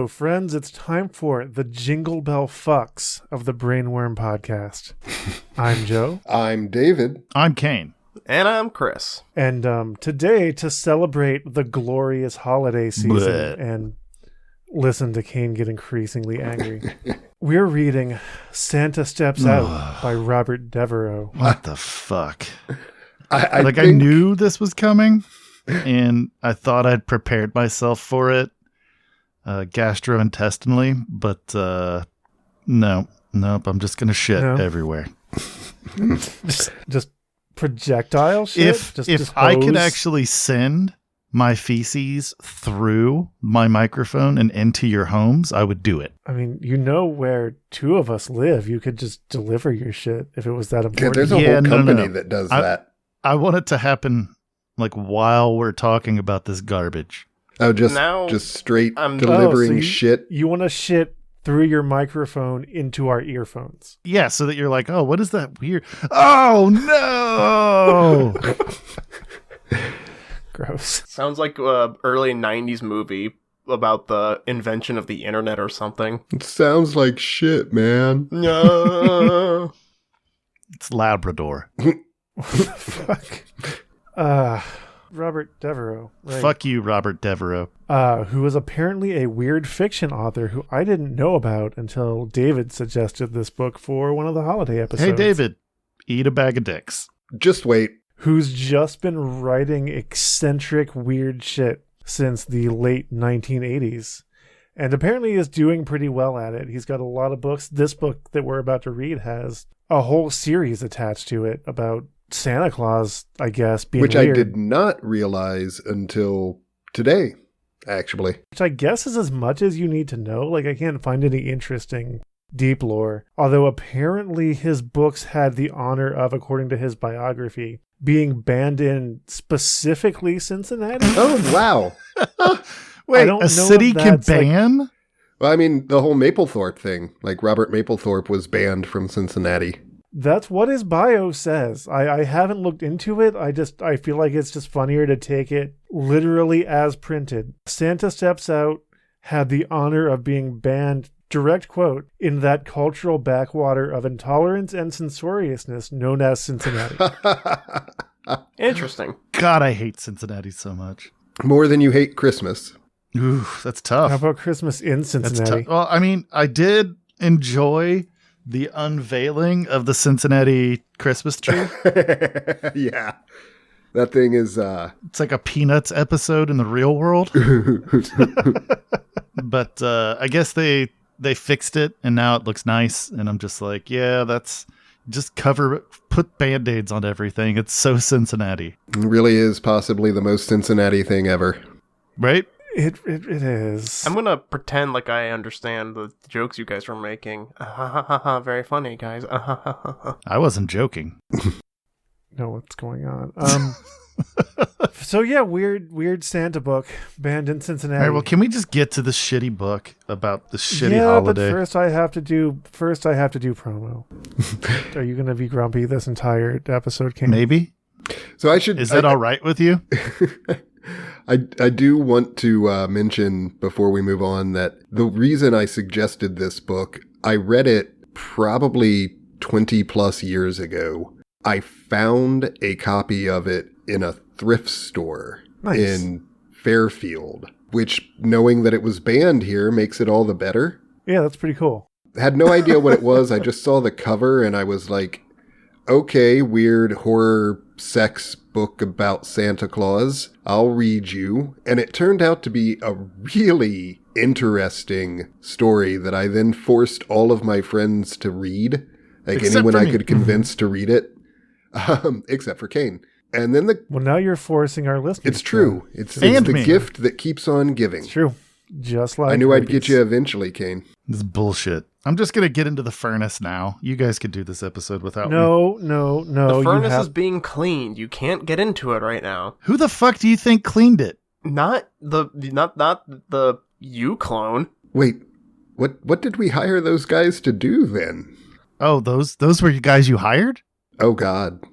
Hello, friends. It's time for the Jingle Bell Fucks of the Brainworm Podcast. I'm Joe. I'm David. I'm Kaine. And I'm Chris. And today, to celebrate the glorious holiday season and listen to Kaine get increasingly angry, we're reading Santa Steps Out by Robert Devereaux. What the fuck? I knew this was coming, and I thought I'd prepared myself for it gastrointestinally, but nope, I'm just going to shit everywhere. Just projectile shit? If I could actually send my feces through my microphone and into your homes, I would do it. I mean, you know where two of us live. You could just deliver your shit if it was that important. There's a whole company that does that. I want it to happen like while we're talking about this garbage. Oh, just straight delivering shit. You want to shit through your microphone into our earphones. Yeah, so that you're like, oh, what is that weird? Oh, no! Gross. Sounds like a early 90s movie about the invention of the internet or something. It sounds like shit, man. No. It's Labrador. Fuck. Robert Devereaux. Right? Fuck you, Robert Devereaux. Who is apparently a weird fiction author who I didn't know about until David suggested this book for one of the holiday episodes. Hey, David, eat a bag of dicks. Just wait. Who's just been writing eccentric, weird shit since the late 1980s. And apparently is doing pretty well at it. He's got a lot of books. This book that we're about to read has a whole series attached to it about Santa Claus, I guess, being Which weird. I did not realize until today, actually. Which I guess is as much as you need to know. Like, I can't find any interesting deep lore. Although apparently his books had the honor of, according to his biography, being banned in specifically Cincinnati. Oh, wow. Wait, a city can ban? Like, well, I mean, the whole Mapplethorpe thing. Like, Robert Mapplethorpe was banned from Cincinnati. That's what his bio says. I haven't looked into it. I feel like it's just funnier to take it literally as printed. Santa Steps Out had the honor of being banned, direct quote, in that cultural backwater of intolerance and censoriousness known as Cincinnati. Interesting. God, I hate Cincinnati so much. More than you hate Christmas. Ooh, that's tough. How about Christmas in Cincinnati? That's well, I mean, I did enjoy the unveiling of the Cincinnati Christmas tree. Yeah. That thing is... It's like a Peanuts episode in the real world. But I guess they fixed it, and now it looks nice. And I'm just like, yeah, that's... Just put Band-Aids on everything. It's so Cincinnati. It really is possibly the most Cincinnati thing ever. Right? It is. I'm going to pretend like I understand the jokes you guys were making. Very funny, guys. I wasn't joking. Know what's going on. So yeah, weird Santa book banned in Cincinnati. All right, well, can we just get to the shitty book about the shitty holiday? But first I have to do promo. Are you going to be grumpy this entire episode, King? Maybe. So Is that all right with you? I do want to mention before we move on that the reason I suggested this book, I read it probably 20 plus years ago. I found a copy of it in a thrift store in Fairfield, which, knowing that it was banned here, makes it all the better. Yeah, that's pretty cool. Had no idea what it was. I just saw the cover and I was like, okay, weird horror sex book about Santa Claus. I'll read you. And it turned out to be a really interesting story that I then forced all of my friends to read. Like Except anyone for I me. could convince to read it. Except for Kaine. And then Well, now you're forcing our listeners. It's true. It's And the me. gift that keeps on giving. It's true. Just like I knew I'd rabies. get you eventually, Kaine. This is bullshit. I'm just going to get into the furnace now. You guys could do this episode without me. No. The furnace is being cleaned. You can't get into it right now. Who the fuck do you think cleaned it? Not the you clone. Wait, what did we hire those guys to do then? Oh, those were you guys you hired? Oh, God.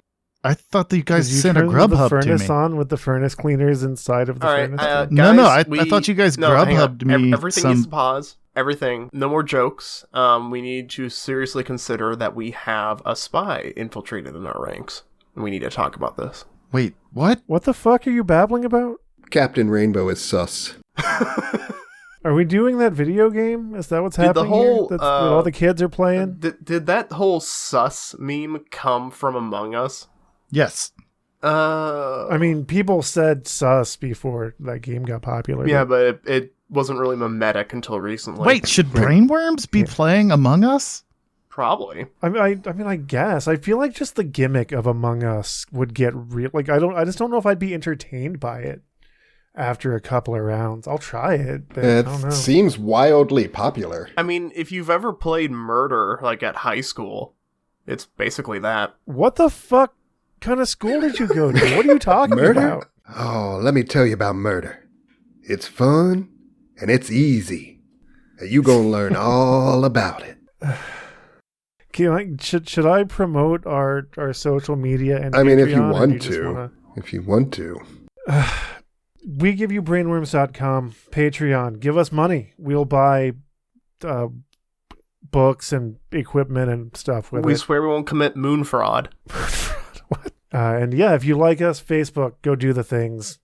I thought that you guys Did you sent a turn the Grubhub to furnace me. on with the furnace cleaners inside of the All right, furnace? guys, No, I thought you guys hang on. Grubhubbed me Everything needs some. to pause. Everything. No more jokes. We need to seriously consider that we have a spy infiltrated in our ranks. We need to talk about this. Wait, what? What the fuck are you babbling about? Captain Rainbow is sus. Are we doing that video game? Is that what's happening whole, here? That all the kids are playing? Did that whole sus meme come from Among Us? Yes. I mean, people said sus before that game got popular. Yeah, but it wasn't really mimetic until recently. Wait, should brainworms be playing Among Us? Probably. I mean, I guess. I feel like just the gimmick of Among Us would get real. Like, I just don't know if I'd be entertained by it after a couple of rounds. I'll try it, but I don't know. It seems wildly popular. I mean, if you've ever played Murder, like at high school, it's basically that. What the fuck kind of school did you go to? What are you talking Murder? about? Oh, let me tell you about murder. It's fun and it's easy. And you gonna learn all about it. Should I promote our social media and I mean, if you Patreon, or want do to. If you want to. We give you brainworms.com, Patreon. Give us money. We'll buy books and equipment and stuff with We it. swear we won't commit moon fraud. And yeah, if you like us, Facebook, go do the things.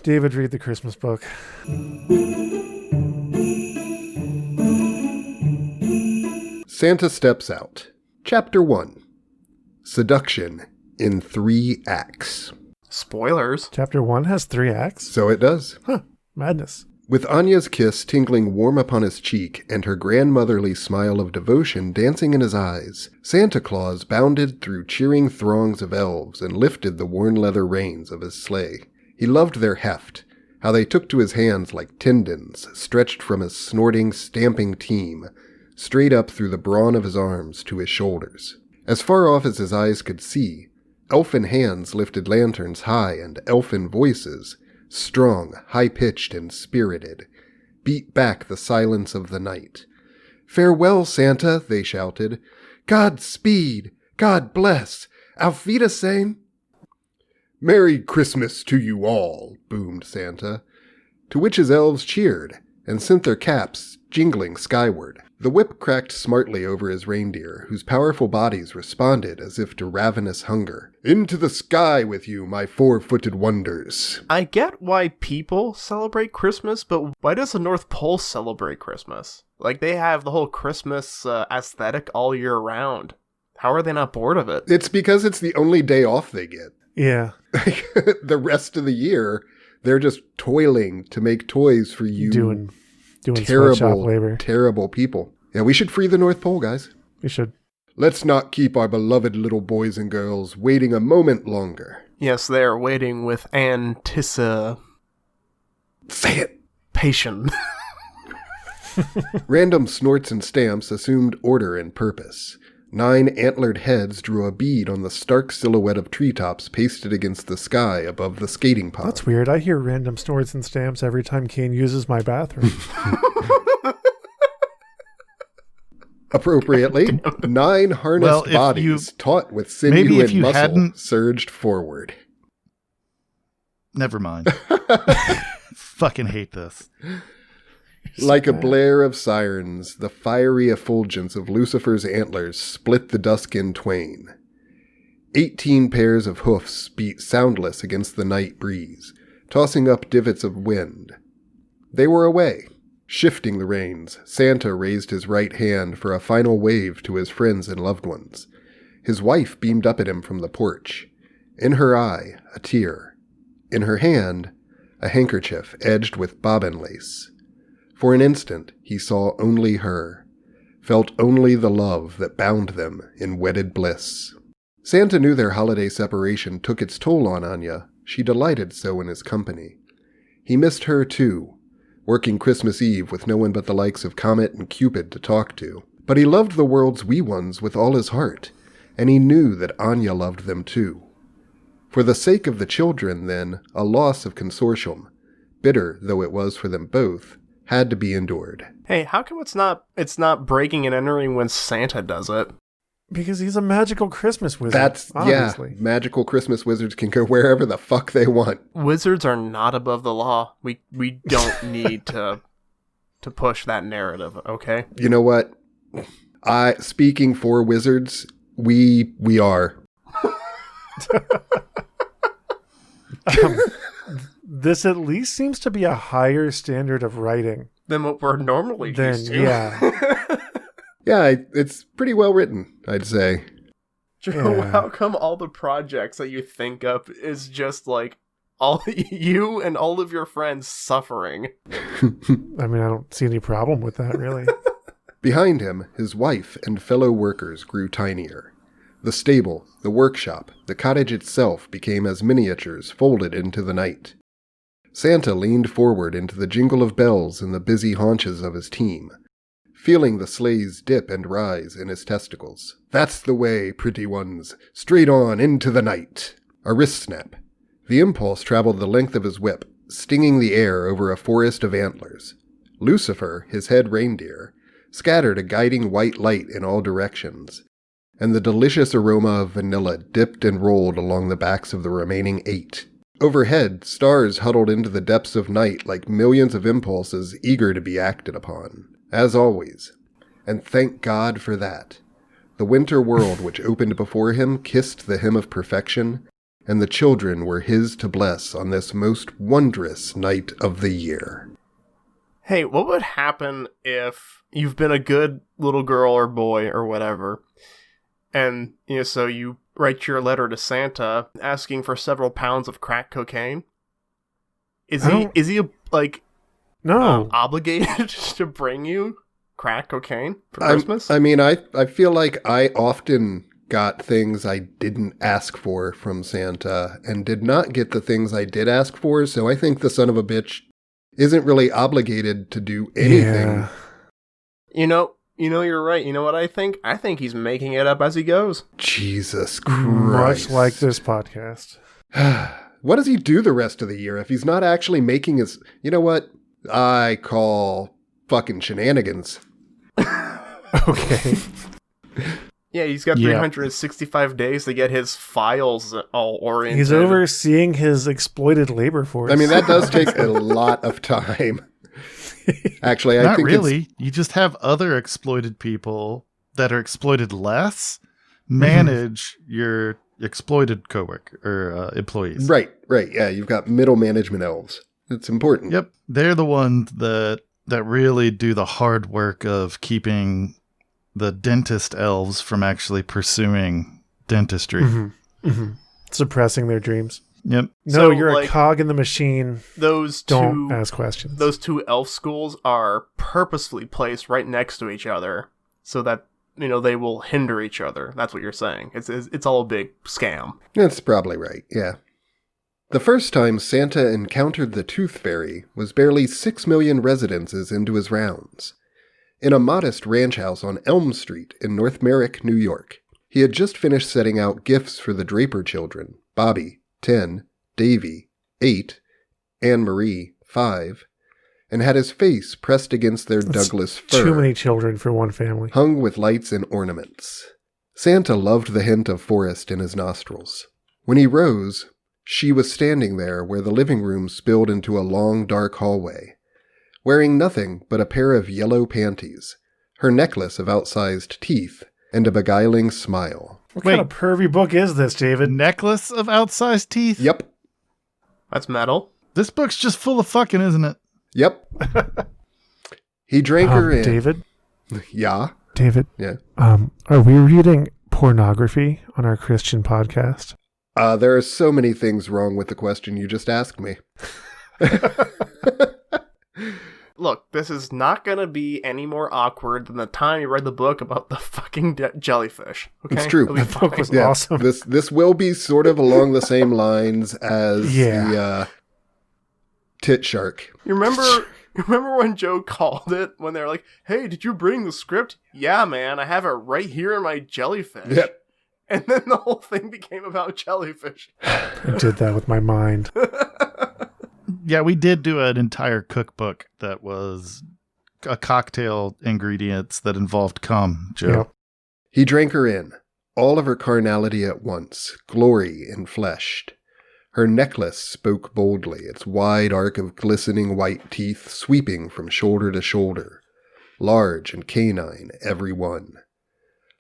David, read the Christmas book. Santa Steps Out. Chapter 1. Seduction in 3 acts. Spoilers. Chapter 1 has 3 acts. So it does. Madness. With Anya's kiss tingling warm upon his cheek and her grandmotherly smile of devotion dancing in his eyes, Santa Claus bounded through cheering throngs of elves and lifted the worn leather reins of his sleigh. He loved their heft, how they took to his hands like tendons stretched from his snorting, stamping team, straight up through the brawn of his arms to his shoulders. As far off as his eyes could see, elfin hands lifted lanterns high and elfin voices, strong, high-pitched, and spirited, beat back the silence of the night. "Farewell, Santa," they shouted. "God speed! God bless! Auf Wiedersehen!" "Merry Christmas to you all," boomed Santa, to which his elves cheered and sent their caps jingling skyward. The whip cracked smartly over his reindeer, whose powerful bodies responded as if to ravenous hunger. "Into the sky with you, my 4-footed wonders." I get why people celebrate Christmas, but why does the North Pole celebrate Christmas? Like, they have the whole Christmas aesthetic all year round. How are they not bored of it? It's because it's the only day off they get. Yeah. The rest of the year, they're just toiling to make toys for you Doing sweatshop terrible, labor. terrible people. Yeah, we should free the North Pole, guys. We should. Let's not keep our beloved little boys and girls waiting a moment longer. Yes, they are waiting with anticipation. Say it! Random snorts and stamps assumed order and purpose. 9 antlered heads drew a bead on the stark silhouette of treetops pasted against the sky above the skating pond. That's weird. I hear random snorts and stamps every time Kaine uses my bathroom. Appropriately, 9 harnessed bodies taut with sinew and muscle surged forward. Never mind. Fucking hate this. Like a blare of sirens, the fiery effulgence of Lucifer's antlers split the dusk in twain. 18 pairs of hoofs beat soundless against the night breeze, tossing up divots of wind. They were away. Shifting the reins, Santa raised his right hand for a final wave to his friends and loved ones. His wife beamed up at him from the porch. In her eye, a tear. In her hand, a handkerchief edged with bobbin lace. For an instant, he saw only her, felt only the love that bound them in wedded bliss. Santa knew their holiday separation took its toll on Anya. She delighted so in his company. He missed her, too, working Christmas Eve with no one but the likes of Comet and Cupid to talk to. But he loved the world's wee ones with all his heart, and he knew that Anya loved them, too. For the sake of the children, then, a loss of consortium, bitter though it was for them both, had to be endured. Hey, how come it's not breaking and entering when Santa does it? Because he's a magical Christmas wizard. That's, obviously. yeah, magical Christmas wizards can go wherever the fuck they want. Wizards are not above the law. We don't need to push that narrative, okay? You know what? Speaking for wizards, we are. This at least seems to be a higher standard of writing Than what we're normally used to. Yeah. Yeah, it's pretty well written, I'd say. Joe, Yeah. how come all the projects that you think up is just like all you and all of your friends suffering? I mean, I don't see any problem with that, really. Behind him, his wife and fellow workers grew tinier. The stable, the workshop, the cottage itself became as miniatures folded into the night. Santa leaned forward into the jingle of bells in the busy haunches of his team, feeling the sleighs dip and rise in his testicles. That's the way, pretty ones, straight on into the night. A wrist snap. The impulse traveled the length of his whip, stinging the air over a forest of antlers. Lucifer, his head reindeer, scattered a guiding white light in all directions, and the delicious aroma of vanilla dipped and rolled along the backs of the remaining 8. Overhead, stars huddled into the depths of night like millions of impulses eager to be acted upon, as always. And thank God for that. The winter world which opened before him kissed the hem of perfection, and the children were his to bless on this most wondrous night of the year. Hey, what would happen if you've been a good little girl or boy or whatever, and so you write your letter to Santa asking for several pounds of crack cocaine? Is he No. obligated to bring you crack cocaine for Christmas? I mean, I feel like I often got things I didn't ask for from Santa and did not get the things I did ask for, so I think the son of a bitch isn't really obligated to do anything. Yeah. You're right. You know what I think? I think he's making it up as he goes. Jesus Much Christ. like this podcast. What does he do the rest of the year if he's not actually making his... You know what? I call fucking shenanigans. Okay. Yeah, he's got Yeah. 365 days to get his files all oriented. He's overseeing his exploited labor force. I mean, that does take a lot of time. Actually, I Not think really. You just have other exploited people that are exploited less manage your exploited coworker or employees. Right. Yeah, you've got middle management elves. It's important. Yep. They're the ones that really do the hard work of keeping the dentist elves from actually pursuing dentistry. Suppressing their dreams. Yep. No, So, you're like, a cog in the machine. Those Don't two ask questions. those two elf schools are purposefully placed right next to each other so that they will hinder each other. That's what you're saying. It's all a big scam. That's probably right, yeah. The first time Santa encountered the Tooth Fairy was barely 6 million residences into his rounds. In a modest ranch house on Elm Street in North Merrick, New York, he had just finished setting out gifts for the Draper children, Bobby, 10, Davy, 8, Anne-Marie, 5, and had his face pressed against their That's Douglas fir, Too many children for one family. hung with lights and ornaments. Santa loved the hint of forest in his nostrils. When he rose, she was standing there where the living room spilled into a long, dark hallway, wearing nothing but a pair of yellow panties, her necklace of outsized teeth, and a beguiling smile. What kind of pervy book is this, David? Necklace of outsized teeth? Yep. That's metal. This book's just full of fucking, isn't it? Yep. He drank her in. David? Yeah. David? Yeah. Are we reading pornography on our Christian podcast? There are so many things wrong with the question you just asked me. Look, this is not going to be any more awkward than the time you read the book about the fucking jellyfish. Okay? It's true. It'll be That book fine. was awesome. This will be sort of along the same lines as the tit shark. You remember when Joe called it when they were like, "Hey, did you bring the script?" "Yeah, man, I have it right here in my jellyfish." Yep. And then the whole thing became about jellyfish. I did that with my mind. Yeah, we did do an entire cookbook that was a cocktail ingredients that involved cum, Joe. Yep. He drank her in, all of her carnality at once, glory enfleshed. Her necklace spoke boldly, its wide arc of glistening white teeth sweeping from shoulder to shoulder, large and canine every one.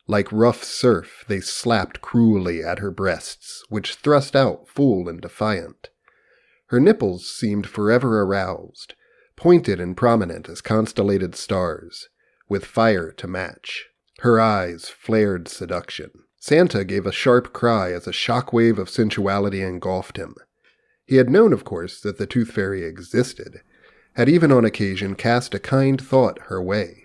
Like rough surf, they slapped cruelly at her breasts, which thrust out full and defiant. Her nipples seemed forever aroused, pointed and prominent as constellated stars, with fire to match. Her eyes flared seduction. Santa gave a sharp cry as a shockwave of sensuality engulfed him. He had known, of course, that the Tooth Fairy existed, had even on occasion cast a kind thought her way.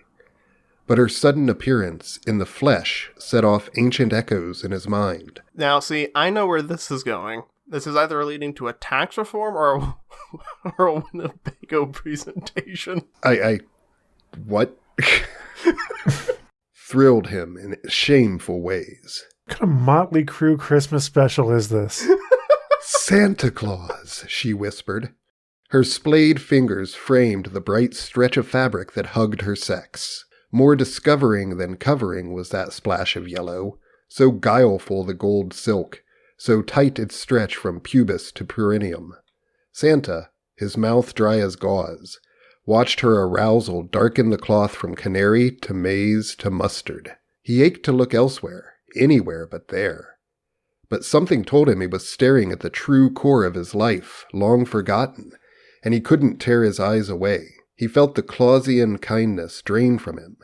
But her sudden appearance in the flesh set off ancient echoes in his mind. Now, see, I know where this is going. This is either leading to a tax reform or a Winnebago presentation. What? Thrilled him in shameful ways. What kind of Motley Crue Christmas special is this? Santa Claus, she whispered. Her splayed fingers framed the bright stretch of fabric that hugged her sex. More discovering than covering was that splash of yellow, so guileful the gold silk, so tight its stretch from pubis to perineum. Santa, his mouth dry as gauze, watched her arousal darken the cloth from canary to maize to mustard. He ached to look elsewhere, anywhere but there. But something told him he was staring at the true core of his life, long forgotten, and he couldn't tear his eyes away. He felt the Clausian kindness drain from him,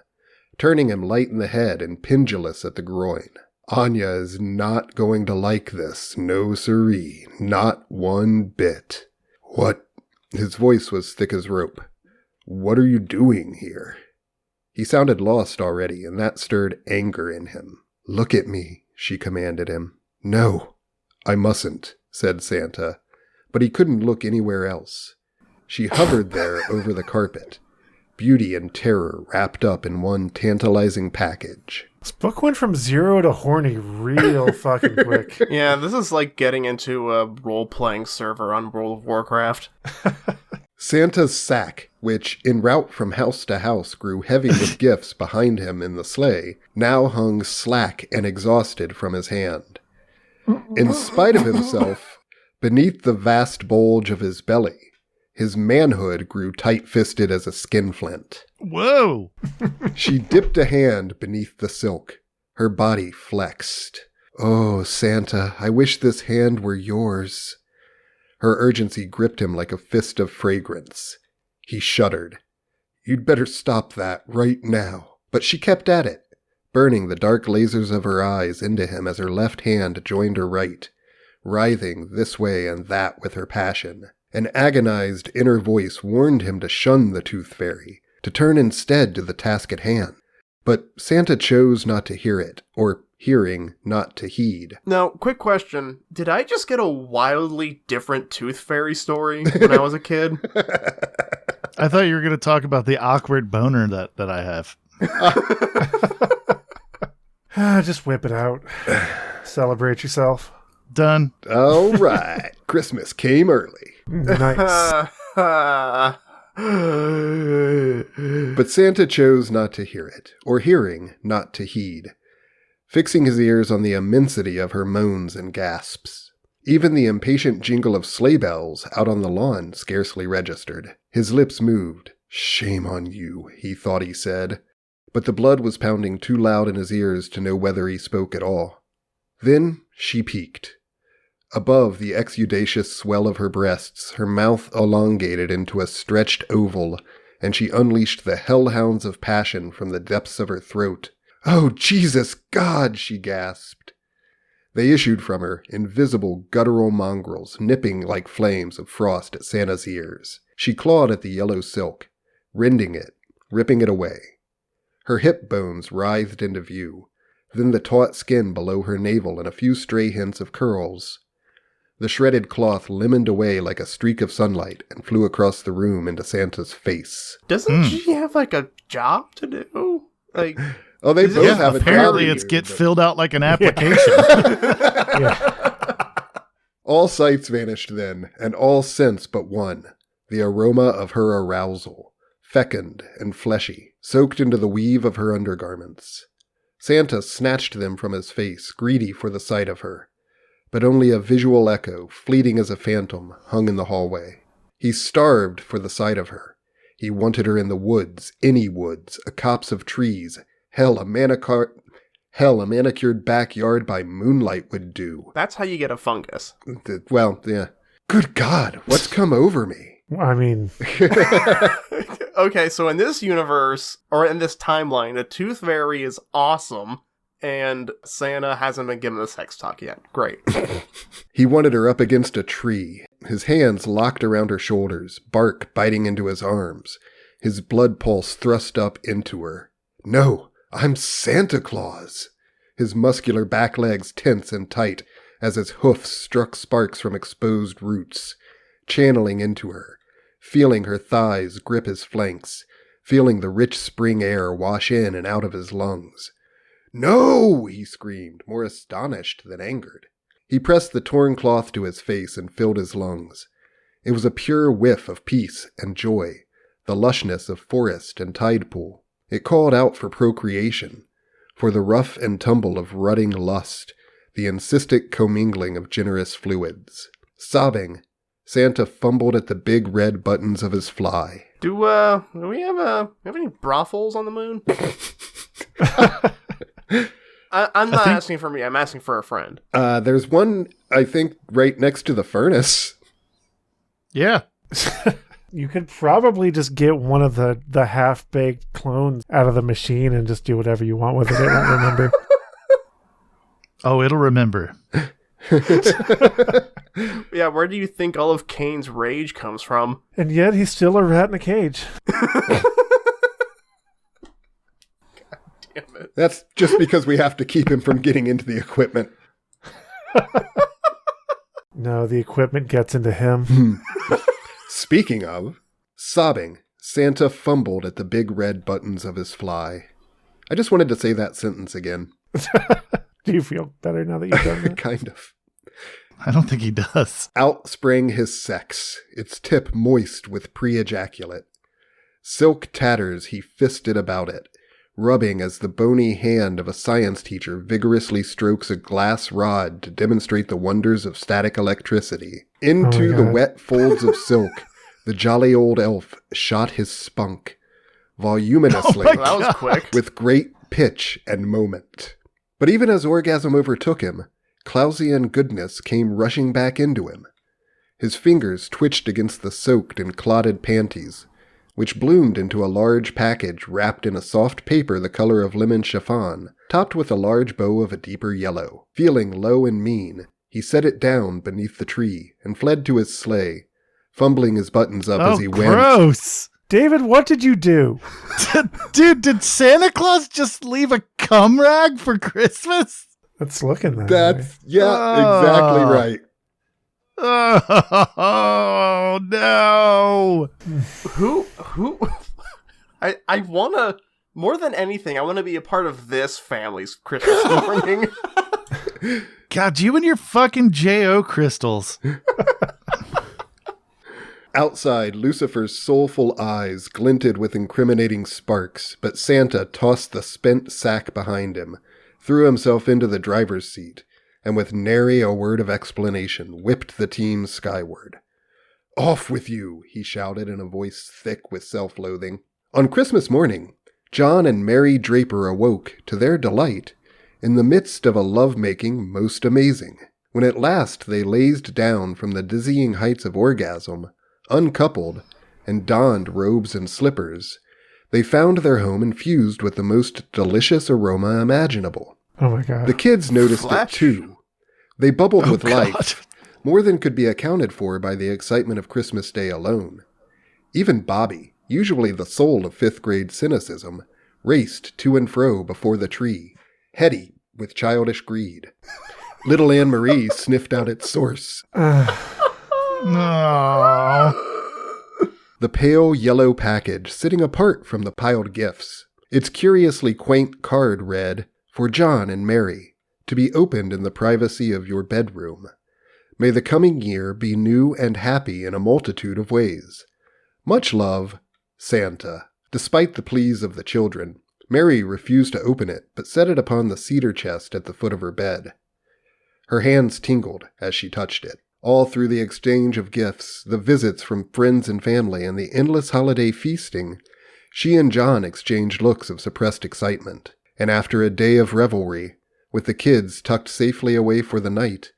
turning him light in the head and pendulous at the groin. Anya is not going to like this, no siree, not one bit. What? His voice was thick as rope. What are you doing here? He sounded lost already, and that stirred anger in him. Look at me, she commanded him. No, I mustn't, said Santa, but he couldn't look anywhere else. She hovered there over the carpet, beauty and terror wrapped up in one tantalizing package. This book went from 0 to horny real fucking quick. Yeah, this is like getting into a role-playing server on World of Warcraft. Santa's sack, which, en route from house to house, grew heavy with gifts behind him in the sleigh, now hung slack and exhausted from his hand. In spite of himself, beneath the vast bulge of his belly, his manhood grew tight-fisted as a skinflint. Whoa! She dipped a hand beneath the silk. Her body flexed. Oh, Santa, I wish this hand were yours. Her urgency gripped him like a fist of fragrance. He shuddered. You'd better stop that right now. But she kept at it, burning the dark lasers of her eyes into him as her left hand joined her right, writhing this way and that with her passion. An agonized inner voice warned him to shun the Tooth Fairy, to turn instead to the task at hand. But Santa chose not to hear it, or hearing not to heed. Now, quick question. Did I just get a wildly different Tooth Fairy story when I was a kid? I thought you were going to talk about the awkward boner that I have. Just whip it out. Celebrate yourself. Done. All right. Christmas came early. Nice. But Santa chose not to hear it, or hearing not to heed, fixing his ears on the immensity of her moans and gasps. Even the impatient jingle of sleigh bells out on the lawn scarcely registered. His lips moved. Shame on you, he thought he said, but the blood was pounding too loud in his ears to know whether he spoke at all. Then she peeked. Above the exudacious swell of her breasts, her mouth elongated into a stretched oval, and she unleashed the hellhounds of passion from the depths of her throat. Oh, Jesus God, she gasped. They issued from her, invisible guttural mongrels, nipping like flames of frost at Santa's ears. She clawed at the yellow silk, rending it, ripping it away. Her hip bones writhed into view, then the taut skin below her navel and a few stray hints of curls. The shredded cloth lemoned away like a streak of sunlight and flew across the room into Santa's face. Doesn't she have, like, a job to do? Like, oh, they both have a job. Apparently it's get filled out like an application. All sights vanished then, and all sense but one, the aroma of her arousal, fecund and fleshy, soaked into the weave of her undergarments. Santa snatched them from his face, greedy for the sight of her. But only a visual echo, fleeting as a phantom, hung in the hallway. He starved for the sight of her. He wanted her in the woods, any woods, a copse of trees. Hell, a manicured backyard by moonlight would do. That's how you get a fungus. Well, yeah. Good God, what's come over me? I mean, Okay, so in this universe, or in this timeline, the Tooth Fairy is awesome, and Santa hasn't been given the sex talk yet. Great. He wanted her up against a tree, his hands locked around her shoulders, bark biting into his arms, his blood pulse thrust up into her. No, I'm Santa Claus. His muscular back legs tense and tight as his hoofs struck sparks from exposed roots, channeling into her, feeling her thighs grip his flanks, feeling the rich spring air wash in and out of his lungs. No, he screamed, more astonished than angered. He pressed the torn cloth to his face and filled his lungs. It was a pure whiff of peace and joy, the lushness of forest and tide pool. It called out for procreation, for the rough and tumble of rutting lust, the insistent commingling of generous fluids. Sobbing, Santa fumbled at the big red buttons of his fly. Do we have any brothels on the moon? I'm not asking for me. I'm asking for a friend. There's one, I think, right next to the furnace. Yeah. you could probably just get one of the half-baked clones out of the machine and just do whatever you want with it. It won't remember. Oh, it'll remember. Yeah, where do you think all of Kaine's rage comes from? And yet he's still a rat in a cage. God damn it. That's just because we have to keep him from getting into the equipment. No, the equipment gets into him. Speaking of, sobbing, Santa fumbled at the big red buttons of his fly. I just wanted to say that sentence again. Do you feel better now that you've done that? Kind of. I don't think he does. Out sprang his sex, its tip moist with pre-ejaculate. Silk tatters he fisted about it, rubbing as the bony hand of a science teacher vigorously strokes a glass rod to demonstrate the wonders of static electricity. Into the wet folds of silk, the jolly old elf shot his spunk, voluminously, That was quick. with great pitch and moment. But even as orgasm overtook him, Clausian goodness came rushing back into him. His fingers twitched against the soaked and clotted panties, which bloomed into a large package wrapped in a soft paper the color of lemon chiffon, topped with a large bow of a deeper yellow. Feeling low and mean, he set it down beneath the tree and fled to his sleigh, fumbling his buttons up as he went. Gross. David, what did you do? Dude, did Santa Claus just leave a cum rag for Christmas? It's looking that way. That's, exactly right. Oh, no. Who? I want to, more than anything, I want to be a part of this family's Christmas morning. God, you and your fucking J.O. crystals. Outside, Lucifer's soulful eyes glinted with incriminating sparks, but Santa tossed the spent sack behind him, threw himself into the driver's seat, and with nary a word of explanation, whipped the team skyward. "Off with you," he shouted in a voice thick with self-loathing. On Christmas morning, John and Mary Draper awoke, to their delight, in the midst of a love-making most amazing. When at last they lazed down from the dizzying heights of orgasm, uncoupled, and donned robes and slippers, they found their home infused with the most delicious aroma imaginable. Oh my God. The kids noticed Flesh? it too. They bubbled with God. life, more than could be accounted for by the excitement of Christmas Day alone. Even Bobby, usually the soul of fifth-grade cynicism, raced to and fro before the tree, heady with childish greed. Little Anne-Marie sniffed out its source. No. The pale yellow package sitting apart from the piled gifts. Its curiously quaint card read, "For John and Mary, to be opened in the privacy of your bedroom. May the coming year be new and happy in a multitude of ways. Much love, Santa." Despite the pleas of the children, Mary refused to open it, but set it upon the cedar chest at the foot of her bed. Her hands tingled as she touched it. All through the exchange of gifts, the visits from friends and family, and the endless holiday feasting, she and John exchanged looks of suppressed excitement. And after a day of revelry, with the kids tucked safely away for the night,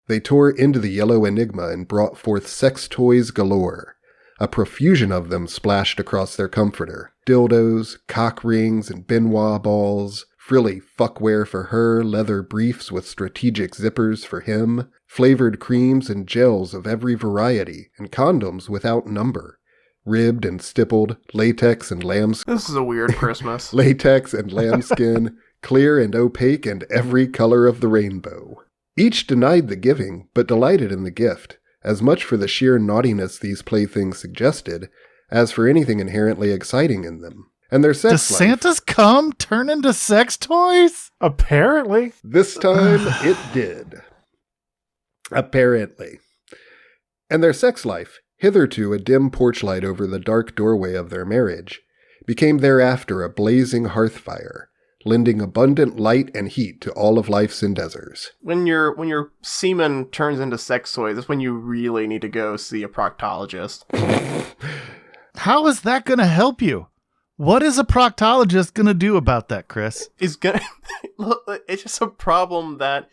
they tore into the yellow enigma and brought forth sex toys galore. A profusion of them splashed across their comforter. Dildos, cock rings, and Benoit balls, frilly fuckwear for her, leather briefs with strategic zippers for him, flavored creams and gels of every variety, and condoms without number. Ribbed and stippled, latex and lambskin. This is a weird Christmas. Latex and lambskin, clear and opaque, and every color of the rainbow. Each denied the giving, but delighted in the gift, as much for the sheer naughtiness these playthings suggested, as for anything inherently exciting in them. And their sex Does life. Santa's cum turn into sex toys? Apparently. This time it did. Apparently. And their sex life, hitherto a dim porchlight over the dark doorway of their marriage, became thereafter a blazing hearth fire, lending abundant light and heat to all of life's endeavors. When your semen turns into sex toys, that's when you really need to go see a proctologist. How is that going to help you? What is a proctologist going to do about that, Chris? Look, it's just a problem that,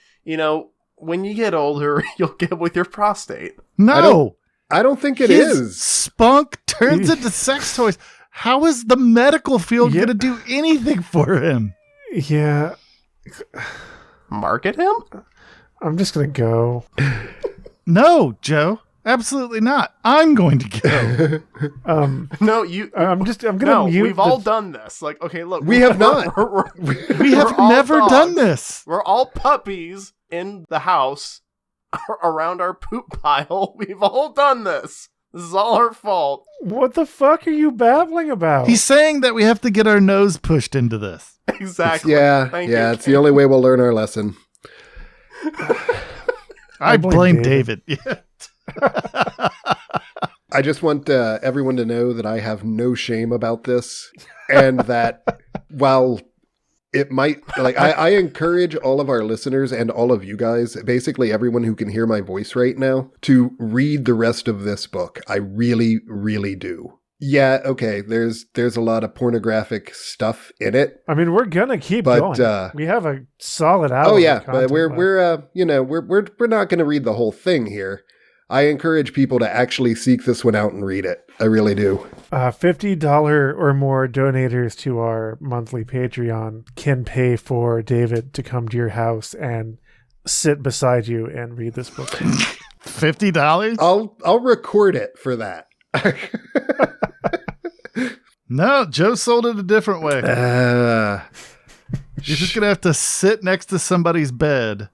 when you get older, you'll get with your prostate. No. I don't think it His is. spunk turns into sex toys. How is the medical field going to do anything for him? Yeah. Market him? I'm just going to go. No, Joe. Absolutely not. I'm going to go. No, you. I'm going to No, mute. we've all done this. Like, okay, look. We have not. We have all never dogs. done this. We're all puppies in the house around our poop pile. We've all done this. This is all our fault. What the fuck are you babbling about? He's saying that we have to get our nose pushed into this. Exactly. Thank you. It's the only way we'll learn our lesson. I blame David. Yeah. I just want everyone to know that I have no shame about this, and that while it might, I encourage all of our listeners and all of you guys, basically everyone who can hear my voice right now, to read the rest of this book. I really, really do. Yeah, okay, there's a lot of pornographic stuff in it. I mean, we're gonna keep But, going. We have a solid hour. Oh yeah, of but content we're not going to read the whole thing here. I encourage people to actually seek this one out and read it. I really do. $50 or more donators to our monthly Patreon can pay for David to come to your house and sit beside you and read this book. $50? I'll record it for that. No, Joe sold it a different way. Uh, You're just going to have to sit next to somebody's bed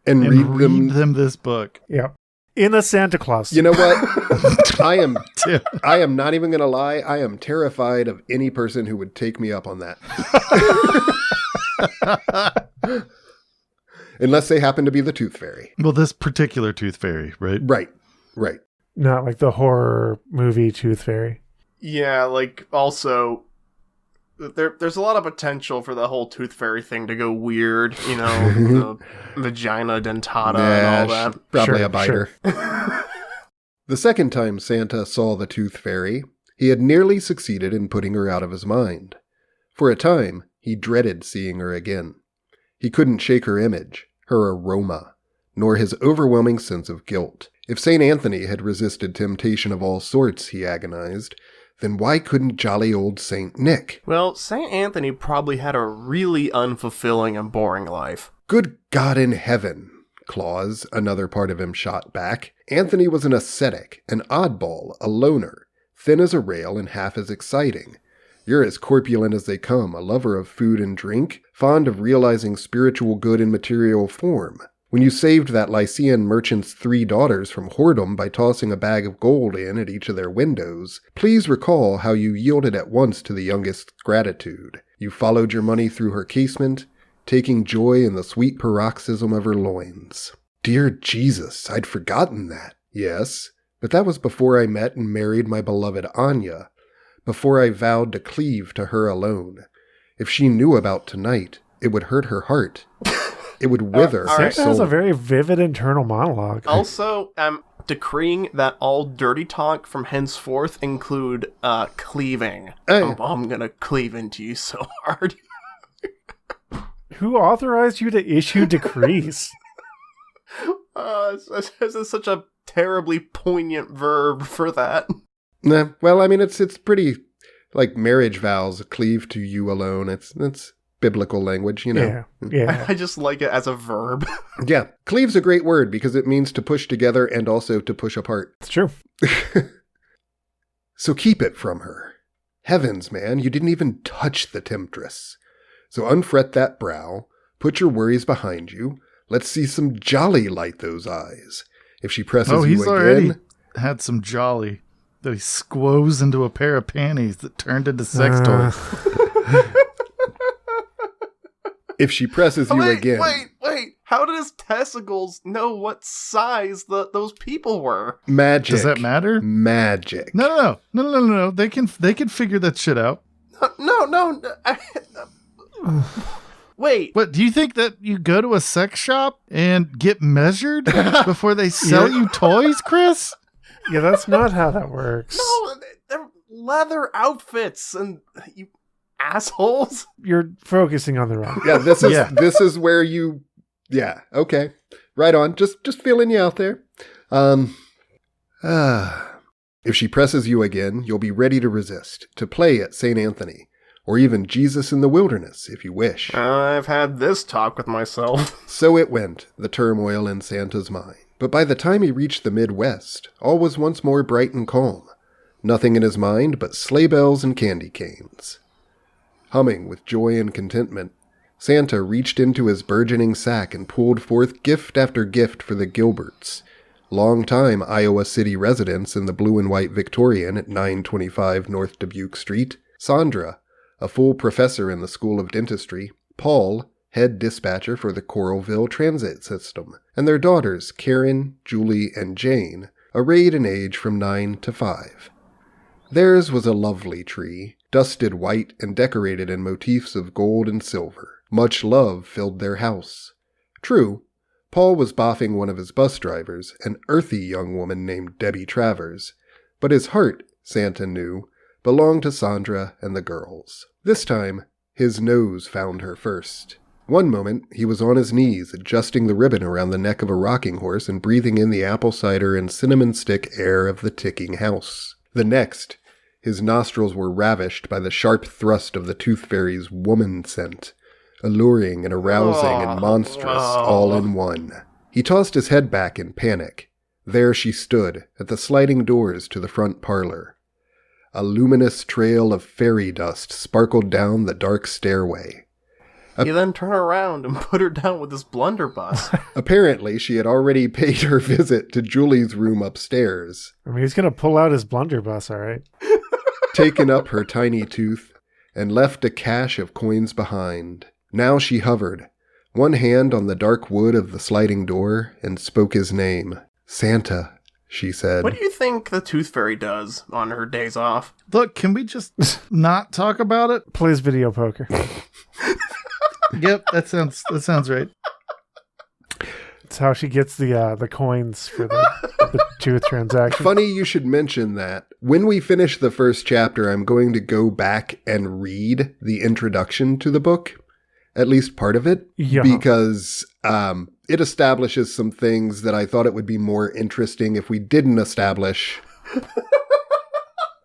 and read them this book. Yeah. In a Santa Claus. You know what? I am not even going to lie. I am terrified of any person who would take me up on that. Unless they happen to be the Tooth Fairy. Well, this particular Tooth Fairy, right? Right. Not like the horror movie Tooth Fairy. Yeah, also, there's a lot of potential for the whole Tooth Fairy thing to go weird, the vagina dentata and all that. Probably Sure, a biter. The second time Santa saw the Tooth Fairy, he had nearly succeeded in putting her out of his mind. For a time, he dreaded seeing her again. He couldn't shake her image, her aroma, nor his overwhelming sense of guilt. If St. Anthony had resisted temptation of all sorts, he agonized, then why couldn't jolly old St. Nick? Well, St. Anthony probably had a really unfulfilling and boring life. Good God in heaven, Claus, another part of him shot back. Anthony was an ascetic, an oddball, a loner, thin as a rail and half as exciting. You're as corpulent as they come, a lover of food and drink, fond of realizing spiritual good in material form. When you saved that Lycean merchant's 3 daughters from whoredom by tossing a bag of gold in at each of their windows, please recall how you yielded at once to the youngest's gratitude. You followed your money through her casement, taking joy in the sweet paroxysm of her loins. Dear Jesus, I'd forgotten that. Yes, but that was before I met and married my beloved Anya, before I vowed to cleave to her alone. If she knew about tonight, it would hurt her heart. It would wither her Santa soul. has a very vivid internal monologue. Also, I'm decreeing that all dirty talk from henceforth include cleaving. I'm gonna cleave into you so hard. Who authorized you to issue decrees? This is such a terribly poignant verb for that. Nah, well, I mean, it's pretty like marriage vows, cleave to you alone. It's biblical language, you know. Yeah. I just like it as a verb. Yeah, cleave's a great word because it means to push together and also to push apart. It's true. So keep it from her. Heavens, man, you didn't even touch the temptress. So unfret that brow, put your worries behind you. Let's see some jolly light those eyes. If she presses you he's again... already had some jolly that he squoze into a pair of panties that turned into sex toys. If she presses you again... Wait. How did his testicles know what size those people were? Magic. Does that matter? Magic. No. They can figure that shit out. No. Wait. What, do you think that you go to a sex shop and get measured before they sell you toys, Chris? Yeah, that's not how that works. No, they're leather outfits, and you assholes. You're focusing on the wrong. Yeah, this is where you... Yeah, okay. Right on. Just feeling you out there. If she presses you again, you'll be ready to resist, to play at St. Anthony, or even Jesus in the wilderness, if you wish. I've had this talk with myself. So it went, the turmoil in Santa's mind. But by the time he reached the Midwest, all was once more bright and calm. Nothing in his mind but sleigh bells and candy canes. Humming with joy and contentment, Santa reached into his burgeoning sack and pulled forth gift after gift for the Gilberts, long-time Iowa City residents in the blue and white Victorian at 925 North Dubuque Street, Sandra, a full professor in the School of Dentistry, Paul, head dispatcher for the Coralville Transit System, and their daughters Karen, Julie, and Jane, arrayed in age from 9 to 5. Theirs was a lovely tree, dusted white and decorated in motifs of gold and silver. Much love filled their house. True, Paul was boffing one of his bus drivers, an earthy young woman named Debbie Travers, but his heart, Santa knew, belonged to Sandra and the girls. This time, his nose found her first. One moment, he was on his knees, adjusting the ribbon around the neck of a rocking horse and breathing in the apple cider and cinnamon stick air of the ticking house. The next, his nostrils were ravished by the sharp thrust of the tooth fairy's woman scent, alluring and arousing and monstrous all in one. He tossed his head back in panic. There she stood, at the sliding doors to the front parlor. A luminous trail of fairy dust sparkled down the dark stairway. He then turned around and put her down with his blunderbuss. Apparently, she had already paid her visit to Julie's room upstairs. I mean, he's going to pull out his blunderbuss, all right? Taken up her tiny tooth, and left a cache of coins behind. Now she hovered, one hand on the dark wood of the sliding door, and spoke his name. Santa, she said. What do you think the Tooth Fairy does on her days off? Look, can we just not talk about it? Plays video poker. Yep, that sounds right. That's how she gets the coins for the tooth transaction. Funny you should mention that. When we finish the first chapter, I'm going to go back and read the introduction to the book, at least part of it, because it establishes some things that I thought it would be more interesting if we didn't establish.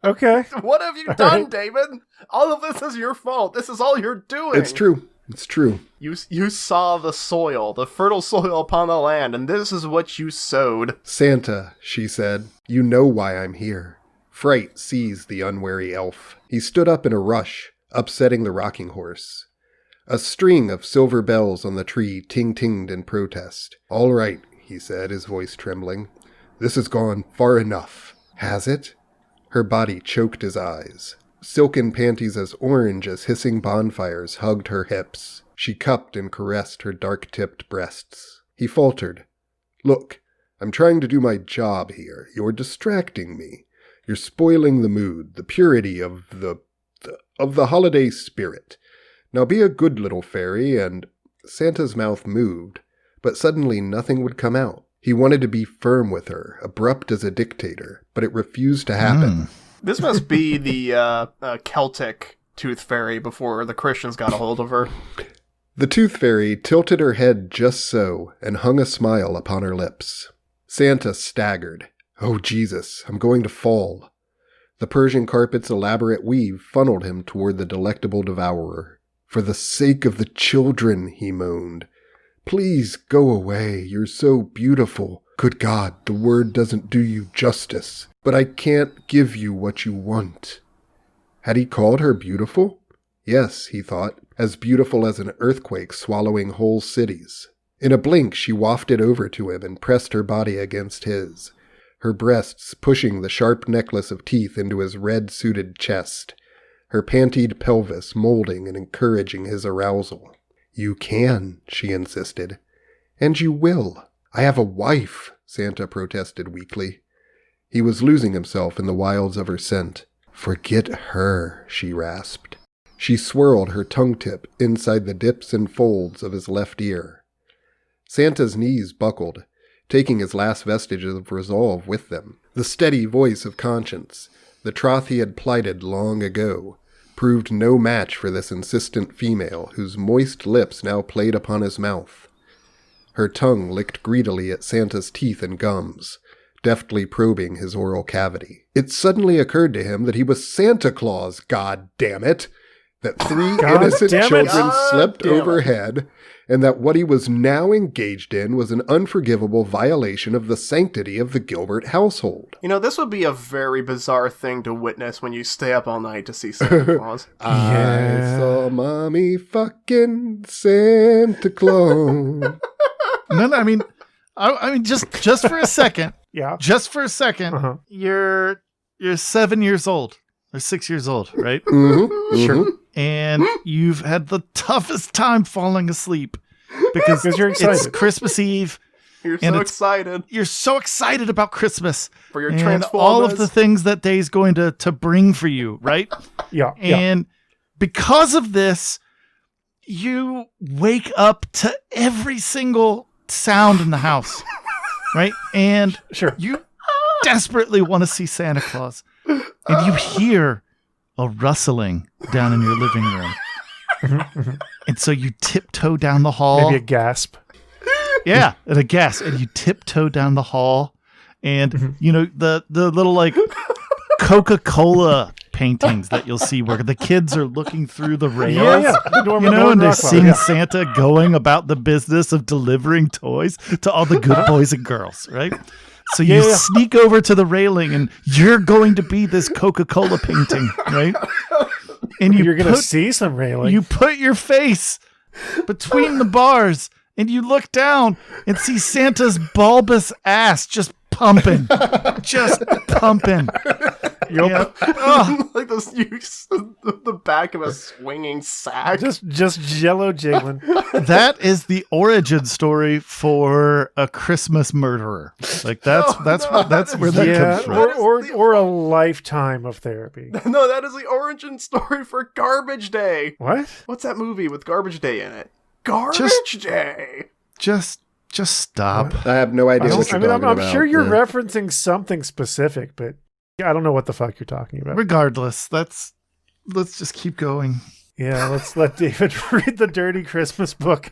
Okay. What have you done, David? All of this is your fault. This is all you're doing. It's true. It's true. You saw the soil, the fertile soil upon the land, and this is what you sowed. Santa, she said, you know why I'm here. Fright seized the unwary elf. He stood up in a rush, upsetting the rocking horse. A string of silver bells on the tree ting-tinged in protest. All right, he said, his voice trembling. This has gone far enough. Has it? Her body choked his eyes. Silken panties as orange as hissing bonfires hugged her hips. She cupped and caressed her dark-tipped breasts. He faltered. Look, I'm trying to do my job here. You're distracting me. You're spoiling the mood, the purity of the holiday spirit. Now be a good little fairy, and Santa's mouth moved, but suddenly nothing would come out. He wanted to be firm with her, abrupt as a dictator, but it refused to happen. This must be the Celtic tooth fairy before the Christians got a hold of her. The tooth fairy tilted her head just so and hung a smile upon her lips. Santa staggered. Oh, Jesus, I'm going to fall. The Persian carpet's elaborate weave funneled him toward the delectable devourer. For the sake of the children, he moaned. Please go away. You're so beautiful. Good God, the word doesn't do you justice. But I can't give you what you want. Had he called her beautiful? Yes, he thought, as beautiful as an earthquake swallowing whole cities. In a blink, she wafted over to him and pressed her body against his, her breasts pushing the sharp necklace of teeth into his red-suited chest, her pantied pelvis molding and encouraging his arousal. You can, she insisted. And you will. I have a wife, Santa protested weakly. He was losing himself in the wilds of her scent. Forget her, she rasped. She swirled her tongue tip inside the dips and folds of his left ear. Santa's knees buckled, taking his last vestiges of resolve with them. The steady voice of conscience, the troth he had plighted long ago, proved no match for this insistent female whose moist lips now played upon his mouth. Her tongue licked greedily at Santa's teeth and gums, deftly probing his oral cavity. It suddenly occurred to him that he was Santa Claus, god damn it! That three innocent children slept overhead, and that what he was now engaged in was an unforgivable violation of the sanctity of the Gilbert household. You know, this would be a very bizarre thing to witness when you stay up all night to see Santa Claus. I saw mommy fucking Santa Claus. No, I mean, just for a second. Yeah. Just for a second. Uh-huh. You're 7 years old or 6 years old, right? Mm-hmm, Sure. mm-hmm. And you've had the toughest time falling asleep because you're excited. it's Christmas Eve. You're And so excited You're so excited about Christmas for your and Transformers. all of the things that day's going to bring for you, right? Yeah. And because of this, you wake up to every single sound in the house, right? And Sure. you desperately want to see Santa Claus. And you hear a rustling down in your living room. And so you tiptoe down the hall. Maybe a gasp. Yeah, and a gasp. And you tiptoe down the hall. And, you know, the little, like, Coca-Cola paintings that you'll see where the kids are looking through the rails. Yeah. The Norman You know, and they Rockwell, sing yeah. Santa going about the business of delivering toys to all the good boys and girls, right? So you Yeah. sneak over to the railing and you're going to be this Coca-Cola painting, right? And You're going to see some railing. you put your face between the bars and you look down and see Santa's bulbous ass just pumping. Just pumping. Yep. Yeah. Oh, like the back of a swinging sack. Just jello jiggling. that is the origin story for a Christmas murderer. Like that's where that Yeah, comes from. or a lifetime of therapy. No, that is the origin story for Garbage Day. What? What's that movie with Garbage Day in it? Garbage Day. Just stop. I have no idea what you're talking I'm about. sure you're Yeah. referencing something specific, but I don't know what the fuck you're talking about. Regardless, let's just keep going. Yeah, let's let David read the dirty Christmas book.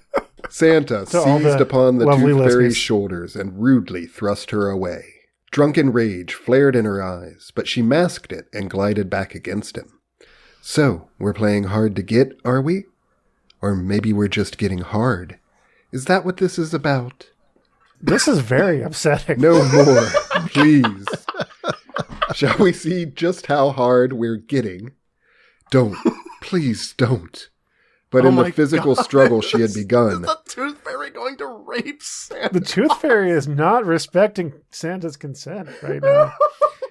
Santa To all seized the upon the lovely tooth fairy's listeners. shoulders and rudely thrust her away. Drunken rage flared in her eyes, but she masked it and glided back against him. So, we're playing hard to get, are we? Or maybe we're just getting hard. Is that what this is about? This is very upsetting. No more, please. Shall we see just how hard we're getting? Don't. Please don't. But Oh in the my physical God. struggle she had Is begun, the Tooth Fairy going to rape Santa? The Tooth Fairy is not respecting Santa's consent right now.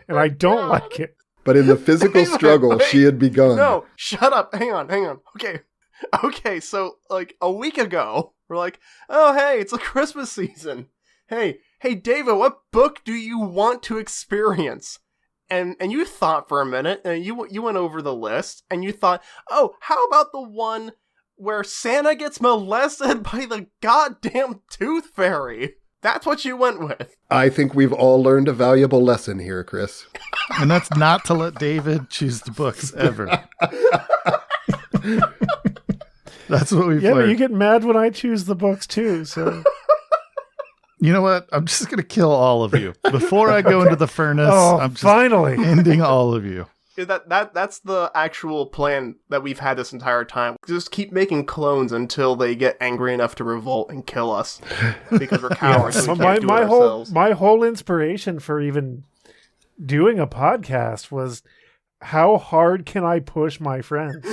And I don't like it. but in the physical Wait, struggle wait. she had begun. No, shut up. Hang on. Okay, so, like, a week ago, we're like, oh, hey, it's a Christmas season. Hey, David, what book do you want to experience? And you thought for a minute, and you went over the list, and you thought, oh, how about the one where Santa gets molested by the goddamn Tooth Fairy. That's what you went with. I think we've all learned a valuable lesson here, Chris. And that's not to let David choose the books ever. That's what we've Yeah, but learned. you get mad when I choose the books too, so... You know what? I'm just going to kill all of you. Before I go into the furnace, Oh, I'm just finally! ending all of you. That's the actual plan that we've had this entire time. Just keep making clones until they get angry enough to revolt and kill us. Because we're cowards and we can't do it ourselves. My whole inspiration for even doing a podcast was how hard can I push my friends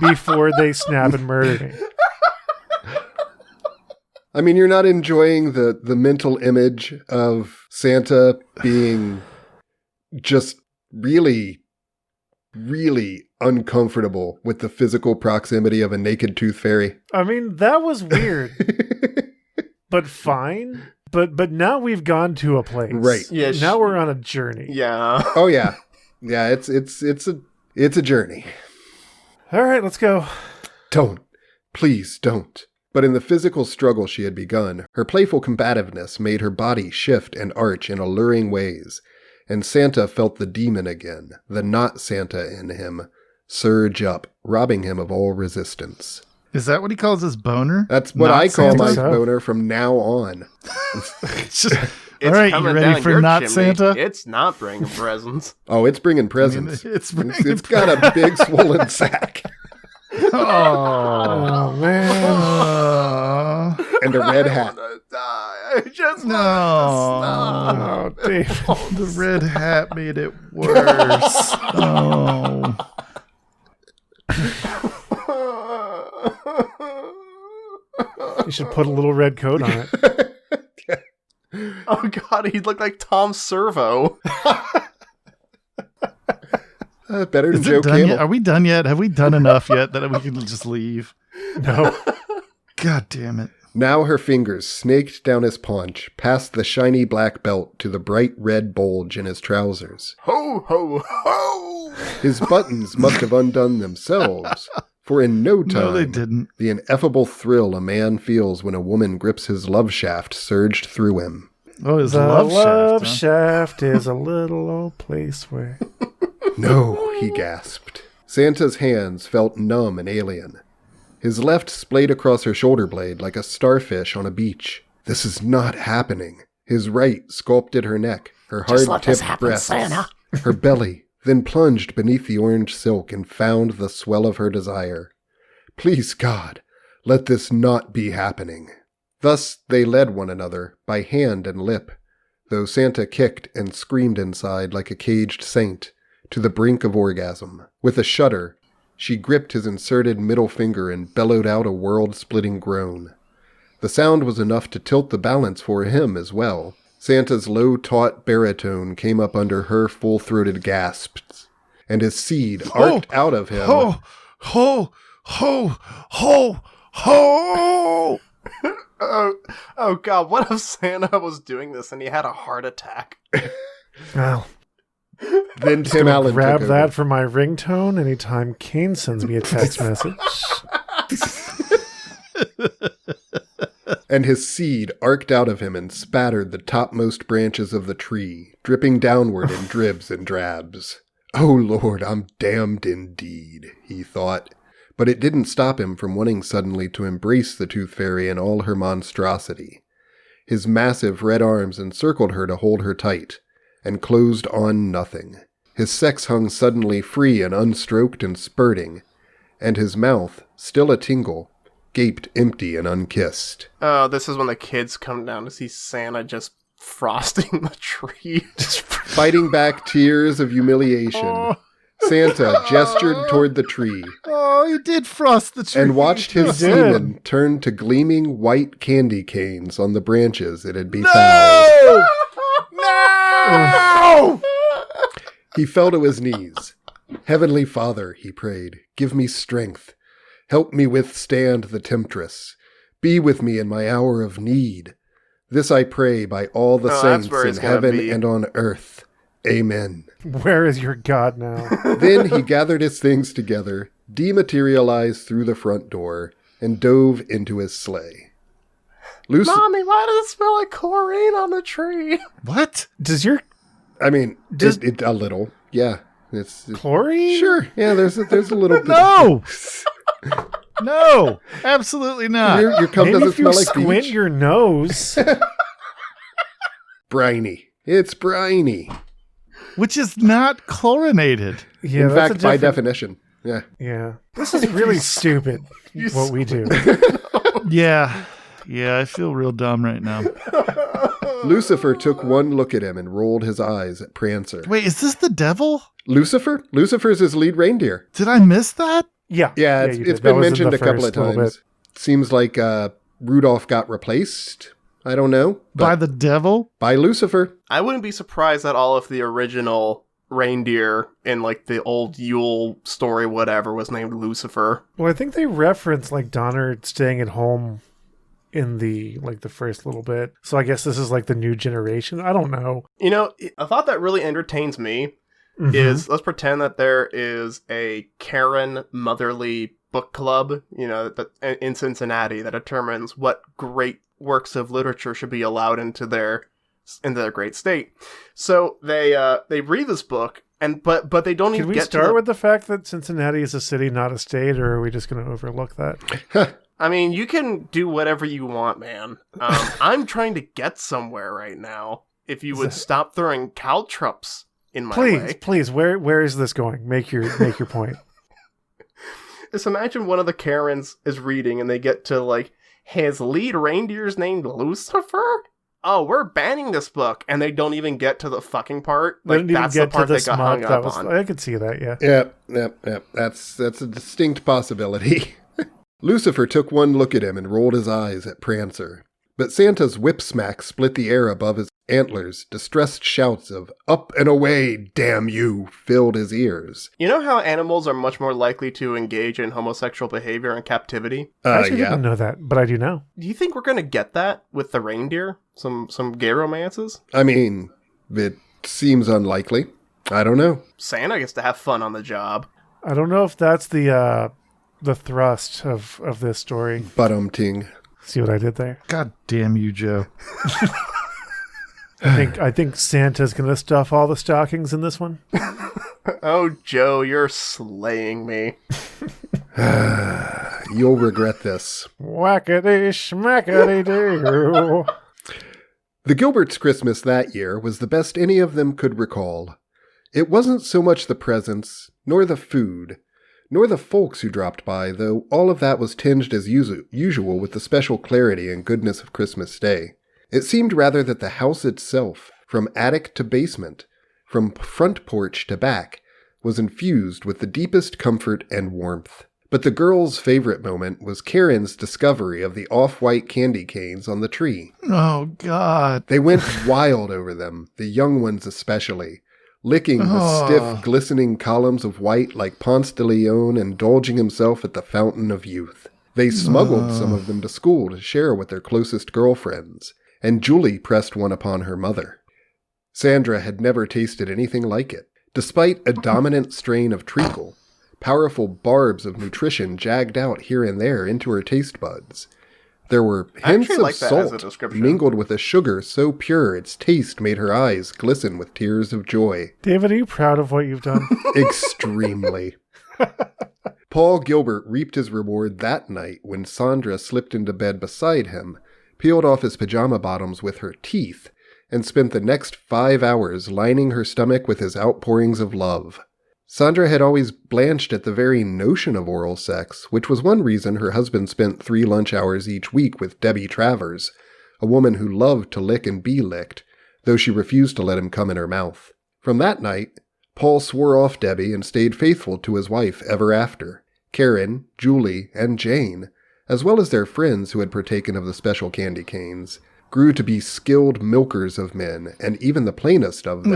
before they snap and murder me? I mean, you're not enjoying the mental image of Santa being just really uncomfortable with the physical proximity of a naked Tooth Fairy. I mean, that was weird, but fine. But now we've gone to a place. Right. Yeah, Now we're on a journey. Yeah. Oh yeah. Yeah, it's a journey. All right, let's go. Don't. Please don't. But in the physical struggle she had begun, her playful combativeness made her body shift and arch in alluring ways, and Santa felt the demon again, the not Santa in him, surge up, robbing him of all resistance. Is that what he calls his boner? That's what Not I call Santa? my So. boner from now on. It's just, It's all right, you coming ready down for your not chimney. Santa? It's not bringing presents. Oh, it's bringing presents. it's It's got a big swollen sack Oh, Oh man. and a red hat. I just No. Oh, Dave. The red hat made it worse. Oh. You should put a little red coat on it. Oh god, he looked like Tom Servo. Better than Is Joe it done Campbell. yet? Are we done yet? Have we done enough yet that we can just leave? No. God damn it. Now her fingers snaked down his paunch, past the shiny black belt to the bright red bulge in his trousers. Ho, ho, ho! His buttons must have undone themselves, for in no time, No, they didn't. the ineffable thrill a man feels when a woman grips his love shaft surged through him. Oh, his The love, shaft. Huh? shaft is a little old place where... No, he gasped. Santa's hands felt numb and alien. His left splayed across her shoulder blade like a starfish on a beach. This is not happening. His right sculpted her neck, her hard-tipped breasts, her belly, then plunged beneath the orange silk and found the swell of her desire. Please, God, let this not be happening. Thus they led one another, by hand and lip, though Santa kicked and screamed inside like a caged saint, to the brink of orgasm. With a shudder, she gripped his inserted middle finger and bellowed out a world-splitting groan. The sound was enough to tilt the balance for him as well. Santa's low, taut baritone came up under her full-throated gasps, and his seed arced out of him. Ho, ho, ho, ho, ho! Oh god, what if Santa was doing this and he had a heart attack? Well, Then Tim I'll Allen grab took that over. for my ringtone anytime Kaine sends me a text message. And his seed arced out of him and spattered the topmost branches of the tree, dripping downward in dribs and drabs. Oh Lord, I'm damned indeed, he thought. But it didn't stop him from wanting suddenly to embrace the Tooth Fairy in all her monstrosity. His massive red arms encircled her to hold her tight, and closed on nothing. His sex hung suddenly free and unstroked and spurting, and his mouth, still a tingle, gaped empty and unkissed. Oh, this is when the kids come down to see Santa just frosting the tree. Fighting back tears of humiliation, Santa gestured toward the tree Oh, he did frost the tree. and watched his He did. semen turn to gleaming white candy canes on the branches it had befouled. No! He fell to his knees. Heavenly Father, he prayed, give me strength. Help me withstand the temptress. Be with me in my hour of need. This I pray by all the Oh, that's saints where in it's gonna heaven be. and on earth. Amen. Where is your God now? Then he gathered his things together, dematerialized through the front door, and dove into his sleigh. Mommy, why does it smell like chlorine on the tree? What? Does your I mean, a little. Yeah. It's chlorine? Sure. Yeah, there's a little bit. No! No! Absolutely not. Your cum Maybe doesn't if you smell like squint beach. your nose. Briny. It's briny. Which is not chlorinated. Yeah, In that's fact, a by different- definition. Yeah. Yeah. This is really stupid, what we do. Yeah. Yeah, I feel real dumb right now. Lucifer took one look at him and rolled his eyes at Prancer. Wait, is this the devil? Lucifer? Lucifer's his lead reindeer. Did I miss that? Yeah. Yeah, you did. it's That been was in mentioned the a couple of first little times. Seems like Rudolph got replaced. I don't know. By But the devil? by Lucifer. I wouldn't be surprised that all of the original reindeer in like the old Yule story, whatever, was named Lucifer. Well, I think they reference like Donner staying at home in the first little bit. So I guess this is like the new generation. I don't know. You know, a thought that really entertains me Mhm. is, let's pretend that there is a Karen motherly book club, you know, that in Cincinnati that determines what great works of literature should be allowed into their great state. So they read this book, and but they don't Can even we get start to with the fact that Cincinnati is a city, not a state, or are we just going to overlook that? I mean, you can do whatever you want, man. I'm trying to get somewhere right now. If you would stop throwing caltrops in my way. Please, where is this going? Make your point. Just imagine one of the Karens is reading and they get to like, his lead reindeer's named Lucifer? Oh, we're banning this book. And they don't even get to the fucking part. They Like, didn't even that's get the part to they the got hung smut. up on. I could see that, yeah. Yep. That's a distinct possibility. Lucifer took one look at him and rolled his eyes at Prancer. But Santa's whip smack split the air above his antlers. Distressed shouts of, "Up and away, damn you," filled his ears. You know how animals are much more likely to engage in homosexual behavior in captivity? I actually Yeah. didn't know that, but I do now. Do you think we're going to get that with the reindeer? Some gay romances? I mean, it seems unlikely. I don't know. Santa gets to have fun on the job. I don't know if that's the thrust of this story. But-ting. See what I did there? God damn you, Joe. I think Santa's gonna stuff all the stockings in this one. Oh, Joe, you're slaying me. You'll regret this. Whackity schmackity doo. The Gilberts' Christmas that year was the best any of them could recall. It wasn't so much the presents, nor the food, nor the folks who dropped by, though all of that was tinged as usual with the special clarity and goodness of Christmas Day. It seemed rather that the house itself, from attic to basement, from front porch to back, was infused with the deepest comfort and warmth. But the girls' favorite moment was Karen's discovery of the off-white candy canes on the tree. Oh, God. They went wild over them, the young ones especially, licking the stiff, glistening columns of white like Ponce de Leon, indulging himself at the fountain of youth. They smuggled some of them to school to share with their closest girlfriends, and Julie pressed one upon her mother. Sandra had never tasted anything like it. Despite a dominant strain of treacle, powerful barbs of nutrition jagged out here and there into her taste buds. There were hints of like that as a salt description. mingled with a sugar so pure its taste made her eyes glisten with tears of joy. David, are you proud of what you've done? Extremely. Paul Gilbert reaped his reward that night when Sandra slipped into bed beside him, peeled off his pajama bottoms with her teeth, and spent the next 5 hours lining her stomach with his outpourings of love. Sandra had always blanched at the very notion of oral sex, which was one reason her husband spent 3 lunch hours each week with Debbie Travers, a woman who loved to lick and be licked, though she refused to let him come in her mouth. From that night, Paul swore off Debbie and stayed faithful to his wife ever after. Karen, Julie, and Jane, as well as their friends who had partaken of the special candy canes, grew to be skilled milkers of men, and even the plainest of them,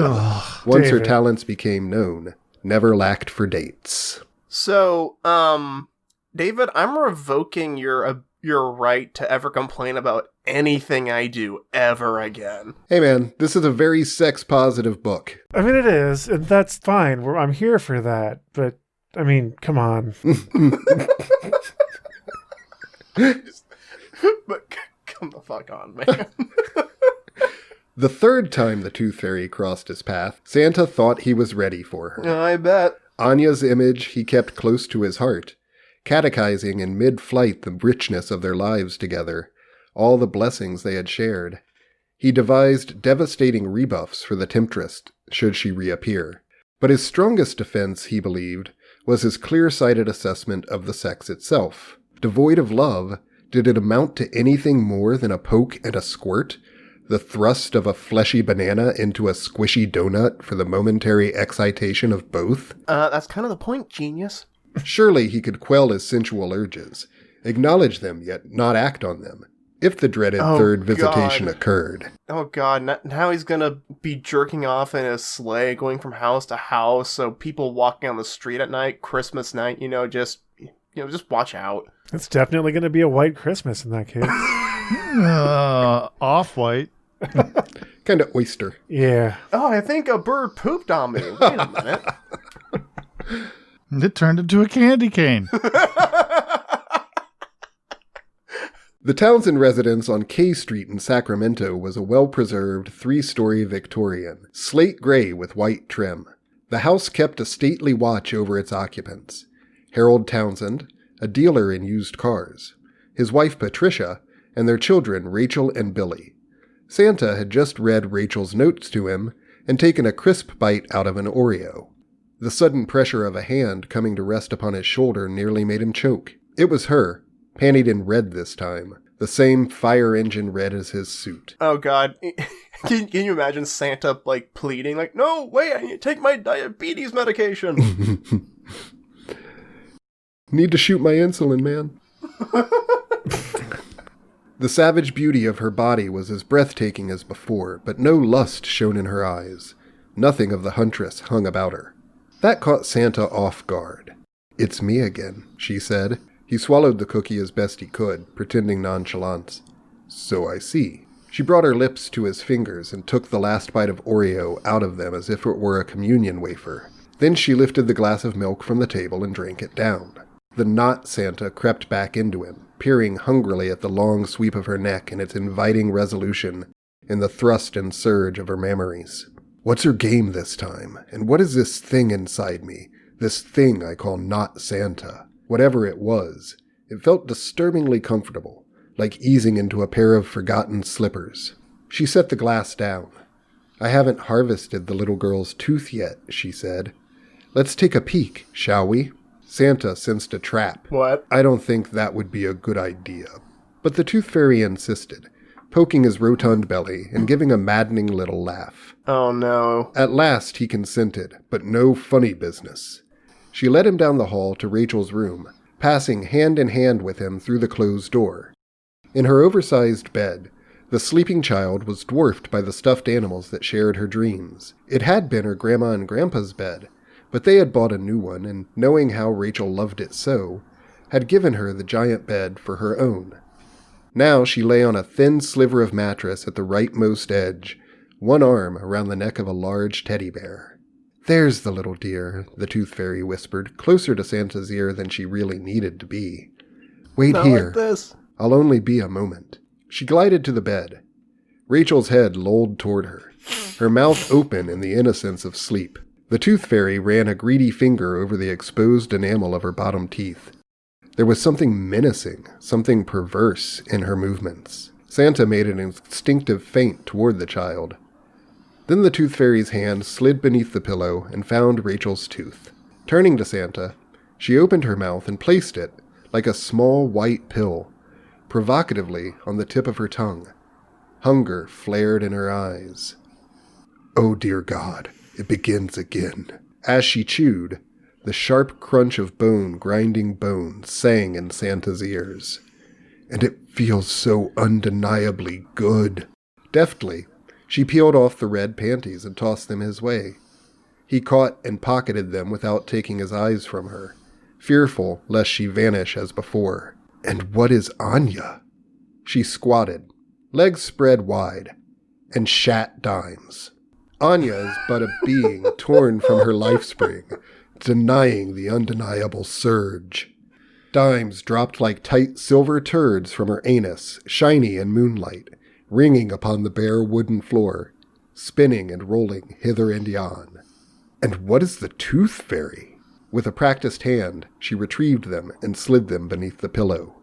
once her David. talents became known, never lacked for dates. So, David, I'm revoking your your right to ever complain about anything I do ever again. Hey man, this is a very sex-positive book. I mean, it is, and that's fine. I'm here for that. But, I mean, come on. But come the fuck on, man. The third time the Tooth Fairy crossed his path, Santa thought he was ready for her. I bet. Anya's image he kept close to his heart, catechizing in mid-flight the richness of their lives together, all the blessings they had shared. He devised devastating rebuffs for the temptress, should she reappear. But his strongest defense, he believed, was his clear-sighted assessment of the sex itself. Devoid of love, did it amount to anything more than a poke and a squirt? The thrust of a fleshy banana into a squishy donut for the momentary excitation of both? That's kind of the point, genius. Surely he could quell his sensual urges, acknowledge them yet not act on them, if the dreaded third visitation occurred. Oh god, now he's gonna be jerking off in his sleigh, going from house to house, so people walking on the street at night, Christmas night, just watch out. It's definitely going to be a white Christmas in that case. Off-white. Kind of oyster. Yeah. Oh, I think a bird pooped on me. Wait a minute. It turned into a candy cane. The Townsend residence on K Street in Sacramento was a well-preserved 3-story Victorian, slate gray with white trim. The house kept a stately watch over its occupants. Harold Townsend, a dealer in used cars, his wife Patricia, and their children Rachel and Billy. Santa had just read Rachel's notes to him and taken a crisp bite out of an Oreo. The sudden pressure of a hand coming to rest upon his shoulder nearly made him choke. It was her, pantied in red this time, the same fire engine red as his suit. Oh god. Can you imagine Santa, pleading, no, wait, I need to take my diabetes medication. Need to shoot my insulin, man. The savage beauty of her body was as breathtaking as before, but no lust shone in her eyes. Nothing of the huntress hung about her. That caught Santa off guard. "It's me again," she said. He swallowed the cookie as best he could, pretending nonchalance. "So I see." She brought her lips to his fingers and took the last bite of Oreo out of them as if it were a communion wafer. Then she lifted the glass of milk from the table and drank it down. The not Santa crept back into him, peering hungrily at the long sweep of her neck and its inviting resolution in the thrust and surge of her memories. What's her game this time? And what is this thing inside me? This thing I call not Santa? Whatever it was, it felt disturbingly comfortable, like easing into a pair of forgotten slippers. She set the glass down. "I haven't harvested the little girl's tooth yet," she said. "Let's take a peek, shall we?" Santa sensed a trap. What? "I don't think that would be a good idea." But the Tooth Fairy insisted, poking his rotund belly and giving a maddening little laugh. Oh no. At last he consented, but no funny business. She led him down the hall to Rachel's room, passing hand in hand with him through the closed door. In her oversized bed, the sleeping child was dwarfed by the stuffed animals that shared her dreams. It had been her grandma and grandpa's bed, but they had bought a new one, and knowing how Rachel loved it so, had given her the giant bed for her own. Now she lay on a thin sliver of mattress at the rightmost edge, one arm around the neck of a large teddy bear. "There's the little dear," the Tooth Fairy whispered, closer to Santa's ear than she really needed to be. "Wait Not here. like this. I'll only be a moment." She glided to the bed. Rachel's head lolled toward her mouth open in the innocence of sleep. The Tooth Fairy ran a greedy finger over the exposed enamel of her bottom teeth. There was something menacing, something perverse in her movements. Santa made an instinctive feint toward the child. Then the Tooth Fairy's hand slid beneath the pillow and found Rachel's tooth. Turning to Santa, she opened her mouth and placed it, like a small white pill, provocatively on the tip of her tongue. Hunger flared in her eyes. "Oh dear God, it begins again." As she chewed, the sharp crunch of bone grinding bone sang in Santa's ears. "And it feels so undeniably good." Deftly, she peeled off the red panties and tossed them his way. He caught and pocketed them without taking his eyes from her, fearful lest she vanish as before. And what is Anya? She squatted, legs spread wide, and shat dimes. Anya is but a being torn from her life spring, denying the undeniable surge. Dimes dropped like tight silver turds from her anus, shiny in moonlight, ringing upon the bare wooden floor, spinning and rolling hither and yon. And what is the tooth fairy? With a practiced hand, she retrieved them and slid them beneath the pillow.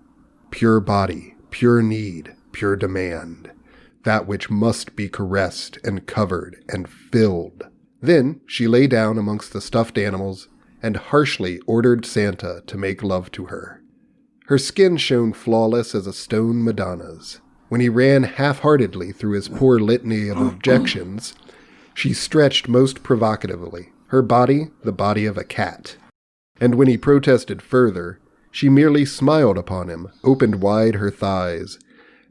Pure body, pure need, pure demand. That which must be caressed and covered and filled. Then she lay down amongst the stuffed animals and harshly ordered Santa to make love to her. Her skin shone flawless as a stone Madonna's. When he ran half-heartedly through his poor litany of objections, she stretched most provocatively, her body the body of a cat. And when he protested further, she merely smiled upon him, opened wide her thighs,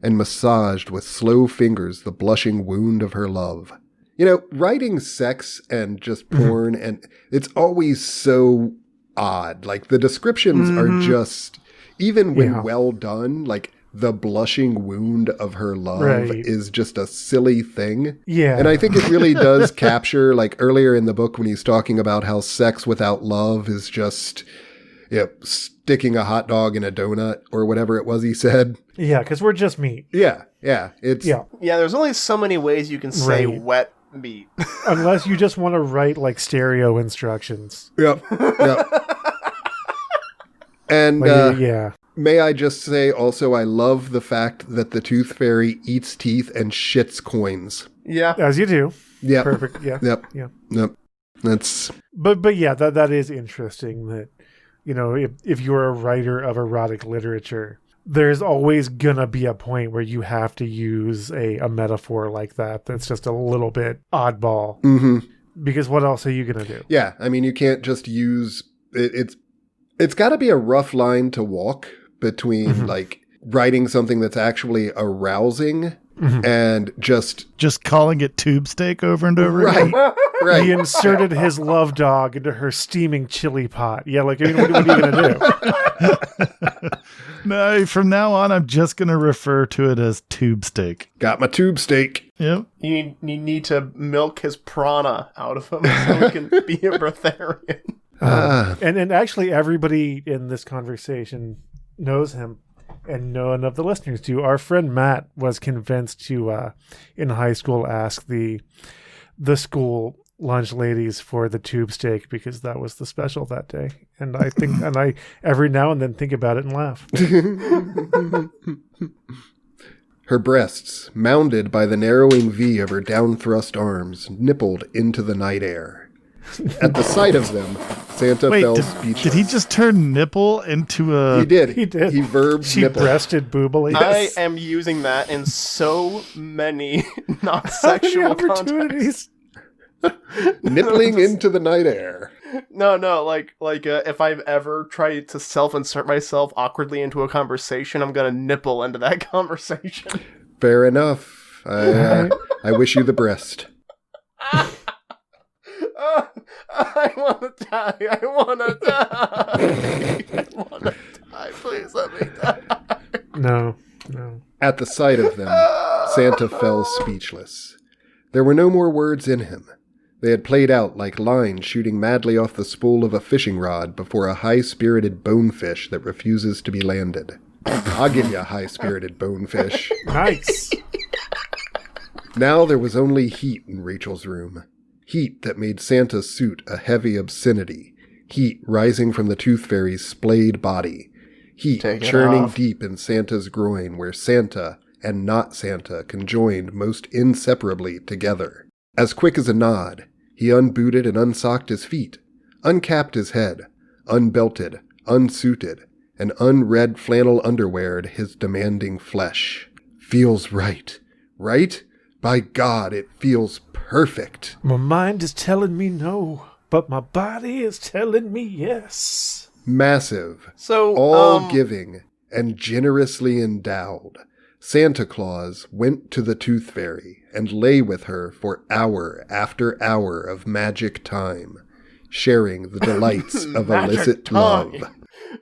and massaged with slow fingers the blushing wound of her love. You know, writing sex and just porn, and it's always so odd. Like, the descriptions are just, even when well done, like, the blushing wound of her love is just a silly thing. Yeah. And I think it really does capture, like, earlier in the book when he's talking about how sex without love is just, sticking a hot dog in a donut or whatever it was he said. Yeah, because we're just meat. Yeah. It's Yeah, there's only so many ways you can say wet meat. Unless you just want to write, like, stereo instructions. Yep. And yeah. May I just say also, I love the fact that the tooth fairy eats teeth and shits coins. Yeah. As you do. Yep. Perfect. Yeah. Yep. That's... But yeah, that is interesting that, you know, if you're a writer of erotic literature, there's always gonna be a point where you have to use a metaphor like that that's just a little bit oddball. Mm-hmm. Because what else are you gonna do? Yeah, I mean, you can't just use... It's got to be a rough line to walk between, like, writing something that's actually arousing and just calling it tube steak over and over again. Right. He inserted his love dog into her steaming chili pot. Yeah, like, I mean, what are you going to do? No, from now on, I'm just going to refer to it as tube steak. Got my tube steak. Yep. You need to milk his prana out of him so he can be a breatharian. And actually, everybody in this conversation knows him, and none of the listeners do. Our friend Matt was convinced to, in high school, ask the school lunch ladies for the tube steak because that was the special that day. And I think, and I every now and then think about it and laugh. Her breasts, mounded by the narrowing V of her down-thrust arms, nippled into the night air. At the sight of them, Santa fell speechless. Did he just turn nipple into a... He did. He did. He verbed She nipple. breasted boobily. I am using that in so many non-sexual opportunities. Nippling into the night air. No, like if I've ever tried to self-insert myself awkwardly into a conversation, I'm gonna nipple into that conversation. Fair enough. I wish you the breast. I want to die. I want to die. I want to die. Please let me die. No. At the sight of them, Santa fell speechless. There were no more words in him. They had played out like lines shooting madly off the spool of a fishing rod before a high-spirited bonefish that refuses to be landed. I'll give you a high-spirited bonefish. Nice. Now there was only heat in Rachel's room. Heat that made Santa's suit a heavy obscenity. Heat rising from the Tooth Fairy's splayed body. Heat churning deep in Santa's groin where Santa and not Santa conjoined most inseparably together. As quick as a nod, he unbooted and unsocked his feet, uncapped his head, unbelted, unsuited, and unred flannel underweared his demanding flesh. Feels right. Right? By God, it feels perfect. My mind is telling me no, but my body is telling me yes. Massive, So, all-giving, and generously endowed, Santa Claus went to the Tooth Fairy and lay with her for hour after hour of magic time, sharing the delights of illicit love.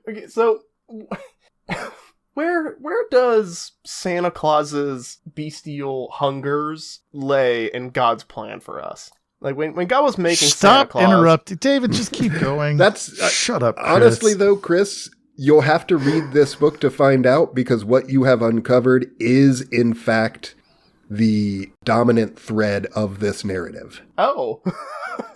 Okay, so Where does Santa Claus's bestial hungers lay in God's plan for us? Like when God was making Santa Claus... Stop interrupting. David, just keep going. Shut up, Chris. Honestly, though, Chris, you'll have to read this book to find out, because what you have uncovered is, in fact, the dominant thread of this narrative. Oh.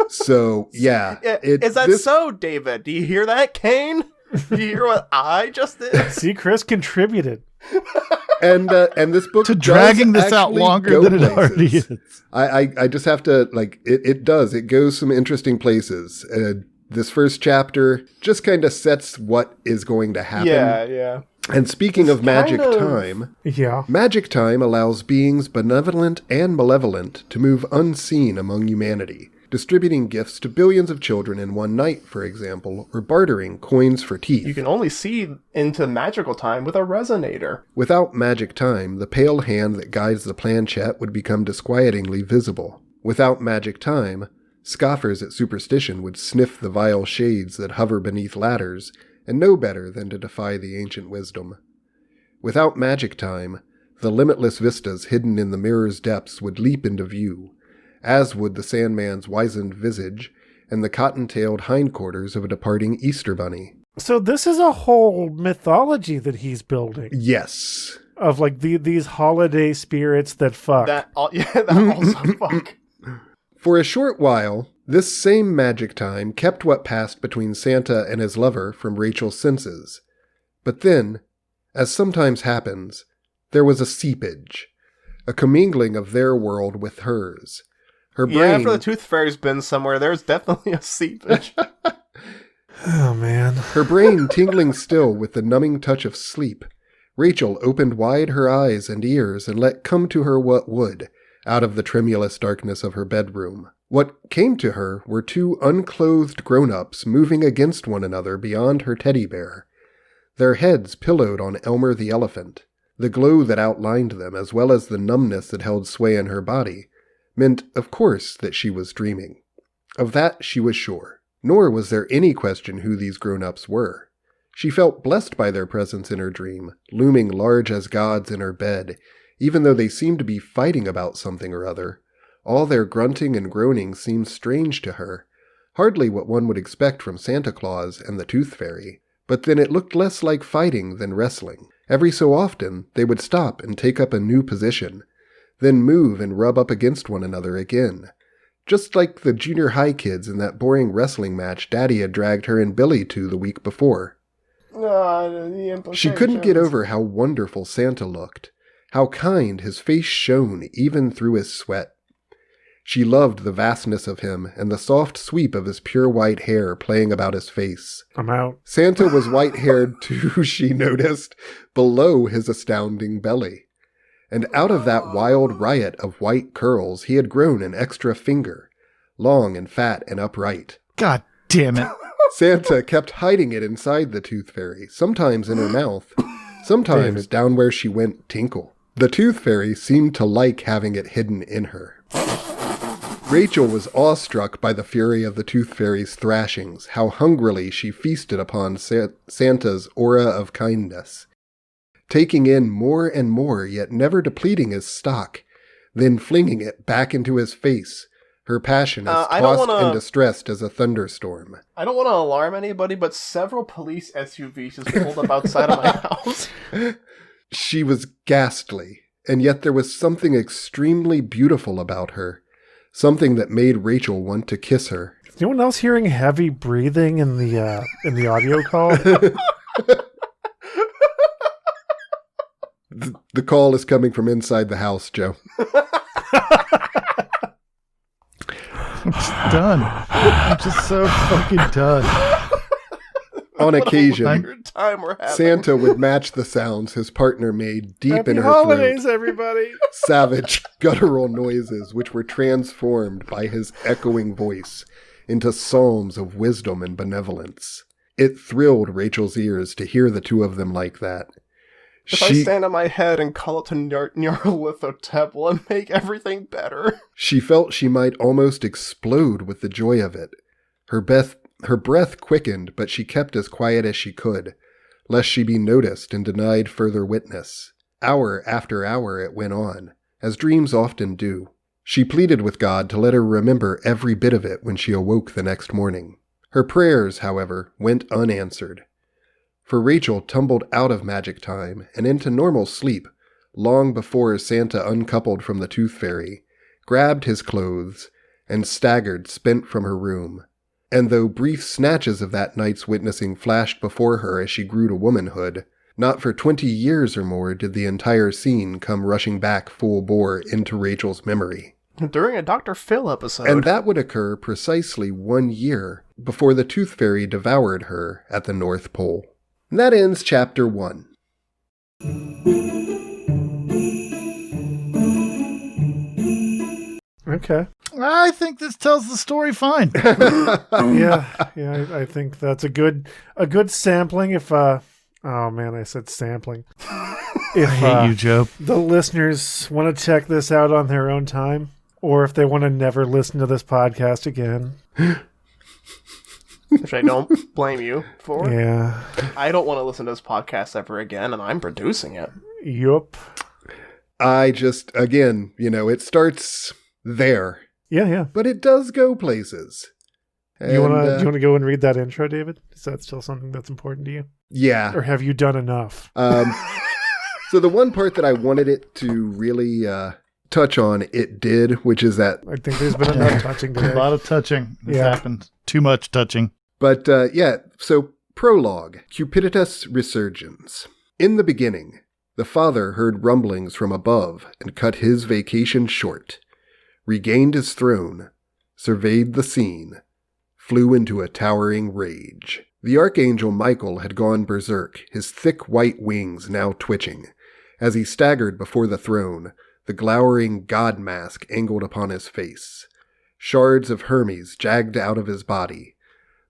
So, yeah. Is that so, David? Do you hear that, Kaine? Do you hear what I just did? See, Chris contributed. And this book to dragging does this out actually longer go than it places. already is. I just have to, like, it does. It goes some interesting places. This first chapter just kind of sets what is going to happen. Yeah. And speaking of magic time, magic time allows beings benevolent and malevolent to move unseen among humanity, distributing gifts to billions of children in one night, for example, or bartering coins for teeth. You can only see into magical time with a resonator. Without magic time, the pale hand that guides the planchette would become disquietingly visible. Without magic time, scoffers at superstition would sniff the vile shades that hover beneath ladders and know better than to defy the ancient wisdom. Without magic time, the limitless vistas hidden in the mirror's depths would leap into view, as would the Sandman's wizened visage and the cotton-tailed hindquarters of a departing Easter bunny. So this is a whole mythology that he's building. Yes. Of like these holiday spirits that fuck. That also fuck. For a short while, this same magic time kept what passed between Santa and his lover from Rachel's senses. But then, as sometimes happens, there was a seepage, a commingling of their world with hers. Her brain... Yeah, after the Tooth Fairy's been somewhere, there's definitely a seepage. Oh, man. Her brain tingling still with the numbing touch of sleep, Rachel opened wide her eyes and ears and let come to her what would, out of the tremulous darkness of her bedroom. What came to her were two unclothed grown-ups moving against one another beyond her teddy bear, their heads pillowed on Elmer the elephant. The glow that outlined them, as well as the numbness that held sway in her body, meant, of course, that she was dreaming. Of that she was sure. Nor was there any question who these grown-ups were. She felt blessed by their presence in her dream, looming large as gods in her bed, even though they seemed to be fighting about something or other. All their grunting and groaning seemed strange to her, hardly what one would expect from Santa Claus and the Tooth Fairy. But then it looked less like fighting than wrestling. Every so often, they would stop and take up a new position, then move and rub up against one another again. Just like the junior high kids in that boring wrestling match Daddy had dragged her and Billy to the week before. She couldn't get over how wonderful Santa looked, how kind his face shone even through his sweat. She loved the vastness of him and the soft sweep of his pure white hair playing about his face. I'm out. Santa was white-haired too, she noticed, below his astounding belly. And out of that wild riot of white curls he had grown an extra finger, long and fat and upright. God damn it. Santa kept hiding it inside the Tooth Fairy, sometimes in her mouth, sometimes down where she went tinkle. The Tooth Fairy seemed to like having it hidden in her. Rachel was awestruck by the fury of the Tooth Fairy's thrashings, how hungrily she feasted upon Santa's aura of kindness, taking in more and more, yet never depleting his stock, then flinging it back into his face, her passion as tossed and distressed as a thunderstorm. I don't want to alarm anybody, but several police SUVs just pulled up outside of my house. She was ghastly, and yet there was something extremely beautiful about her, something that made Rachel want to kiss her. Is anyone else hearing heavy breathing in the audio call? The call is coming from inside the house, Joe. I'm just done. I'm just so fucking done. On occasion, Santa would match the sounds his partner made deep Happy in her holidays, throat. everybody. Savage, guttural noises which were transformed by his echoing voice into psalms of wisdom and benevolence. It thrilled Rachel's ears to hear the two of them like that. If I stand on my head and call it to Nyarlathotep and make everything better. She felt she might almost explode with the joy of it. Her breath quickened, but she kept as quiet as she could, lest she be noticed and denied further witness. Hour after hour it went on, as dreams often do. She pleaded with God to let her remember every bit of it when she awoke the next morning. Her prayers, however, went unanswered. For Rachel tumbled out of magic time and into normal sleep long before Santa uncoupled from the Tooth Fairy, grabbed his clothes, and staggered spent from her room. And though brief snatches of that night's witnessing flashed before her as she grew to womanhood, not for 20 years or more did the entire scene come rushing back full bore into Rachel's memory. During a Dr. Phil episode. And that would occur precisely 1 year before the Tooth Fairy devoured her at the North Pole. And that ends Chapter 1. Okay. I think this tells the story fine. Yeah, I think that's a good sampling. If oh man, I said sampling. If I hate you, Joe. the listeners want to check this out on their own time, or if they want to never listen to this podcast again, which I don't blame you for. yeah, I don't want to listen to this podcast ever again, and I'm producing it. yup, I just, again, it starts there, yeah. but it does go places. Do you want to go and read that intro, David? Is that still something that's important to you, Yeah. or have you done enough? So the one part that I wanted it to really touch on, it did, which is that. I think there's been enough touching A today. lot of touching has Yeah. happened. Too much touching. But so prologue, Cupiditas Resurgens. In the beginning, the father heard rumblings from above and cut his vacation short, regained his throne, surveyed the scene, flew into a towering rage. The Archangel Michael had gone berserk, his thick white wings now twitching. As he staggered before the throne, the glowering god mask angled upon his face. Shards of Hermes jagged out of his body.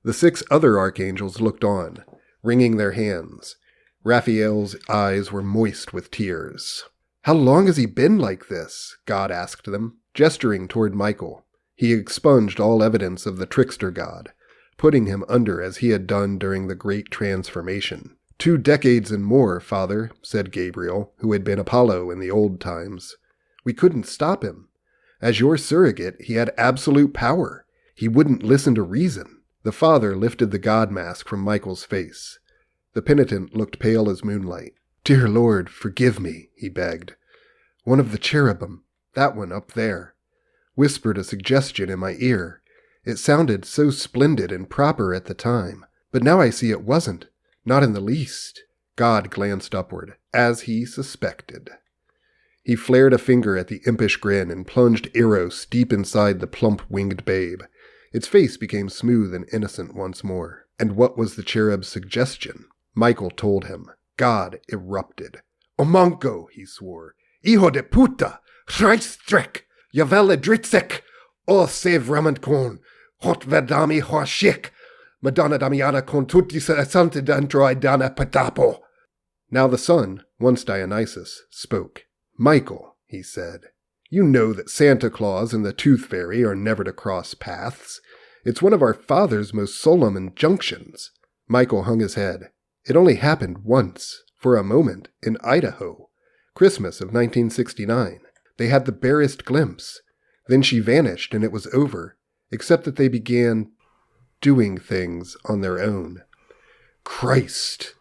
The 6 other archangels looked on, wringing their hands. Raphael's eyes were moist with tears. "How long has he been like this?" God asked them, gesturing toward Michael. He expunged all evidence of the trickster god, putting him under as he had done during the Great Transformation. 2 decades and more, Father, said Gabriel, who had been Apollo in the old times. We couldn't stop him. As your surrogate, he had absolute power. He wouldn't listen to reason. The father lifted the god mask from Michael's face. The penitent looked pale as moonlight. Dear Lord, forgive me, he begged. One of the cherubim, that one up there, whispered a suggestion in my ear. It sounded so splendid and proper at the time, but now I see it wasn't, not in the least. God glanced upward, as he suspected. He flared a finger at the impish grin and plunged Eros deep inside the plump-winged babe. Its face became smooth and innocent once more. And what was the cherub's suggestion? Michael told him. God erupted. Omanko, he swore. Hijo de puta! Schreitstrek! Javelle dritzek! O save Ramankon! Hot verdami hoshik! Madonna Damiana con tutti sante dentro dana patapo! Now the son, once Dionysus, spoke. Michael, he said, you know that Santa Claus and the Tooth Fairy are never to cross paths. It's one of our father's most solemn injunctions. Michael hung his head. It only happened once, for a moment, in Idaho. Christmas of 1969. They had the barest glimpse. Then she vanished and it was over, except that they began doing things on their own. Christ!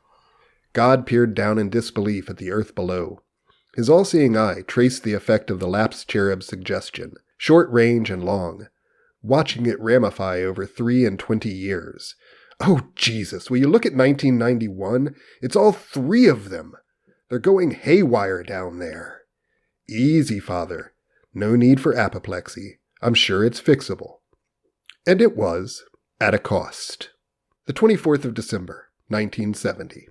God peered down in disbelief at the earth below. His all-seeing eye traced the effect of the lapsed cherub's suggestion, short range and long, watching it ramify over 23 years. Oh, Jesus, will you look at 1991? It's all 3 of them. They're going haywire down there. Easy, Father. No need for apoplexy. I'm sure it's fixable. And it was, at a cost. The 24th of December, 1970.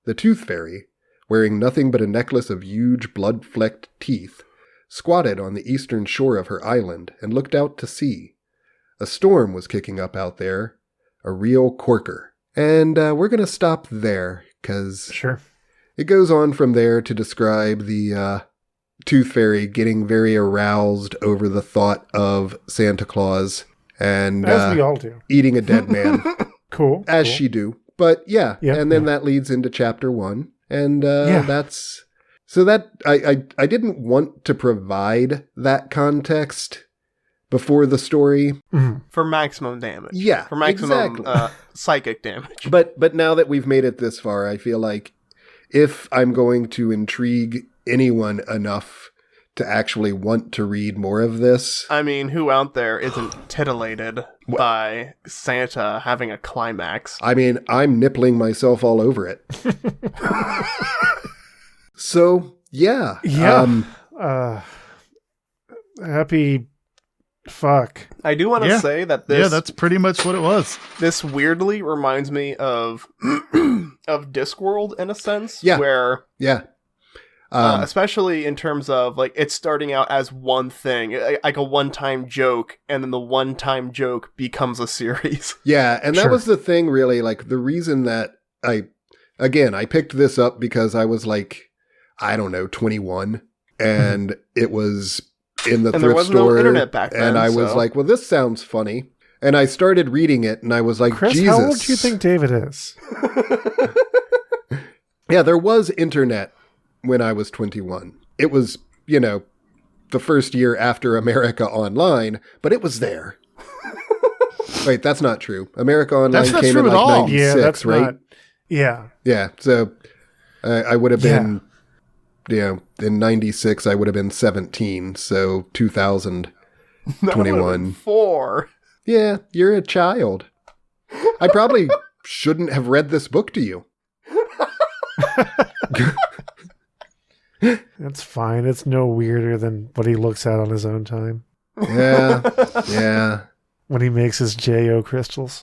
The Tooth Fairy, wearing nothing but a necklace of huge blood-flecked teeth, squatted on the eastern shore of her island and looked out to sea. A storm was kicking up out there, a real corker. And we're going to stop there, because Sure. it goes on from there to describe the Tooth Fairy getting very aroused over the thought of Santa Claus and As we all do. eating a dead man, Cool. as cool. she do. But yeah, Yep, and then yep. that leads into chapter 1. And Yeah. that's... So that... I didn't want to provide that context before the story. Mhm. For maximum damage. Yeah, For maximum exactly. psychic damage. But now that we've made it this far, I feel like if I'm going to intrigue anyone enough to actually want to read more of this... I mean, who out there isn't titillated by Santa having a climax? I mean, I'm nippling myself all over it. So, yeah. Yeah. Happy fuck. I do want to Yeah. say that this... Yeah, that's pretty much what it was. This weirdly reminds me of of Discworld in a sense. Yeah. Where... Yeah. especially in terms of, like, it's starting out as one thing, like a one-time joke, and then the one-time joke becomes a series. Yeah, and that Sure. was the thing, really. Like, the reason that I picked this up because I was like, I don't know, 21, and it was in the And there thrift was store, no internet back then, and I was so- like, well, this sounds funny. And I started reading it, and I was like, Chris, Jesus. how old do you think David is? Yeah, there was internet when I was 21. It was, the first year after America Online, but it was there. Wait, that's not true. America Online That's not came true in at like all. 96, Yeah, that's right? not. Yeah. Yeah, so I would have been, in 96, I would have been 17, so 2000. 21. 4. Yeah, you're a child. I probably shouldn't have read this book to you. That's fine. It's no weirder than what he looks at on his own time Yeah. when he makes his J.O. crystals.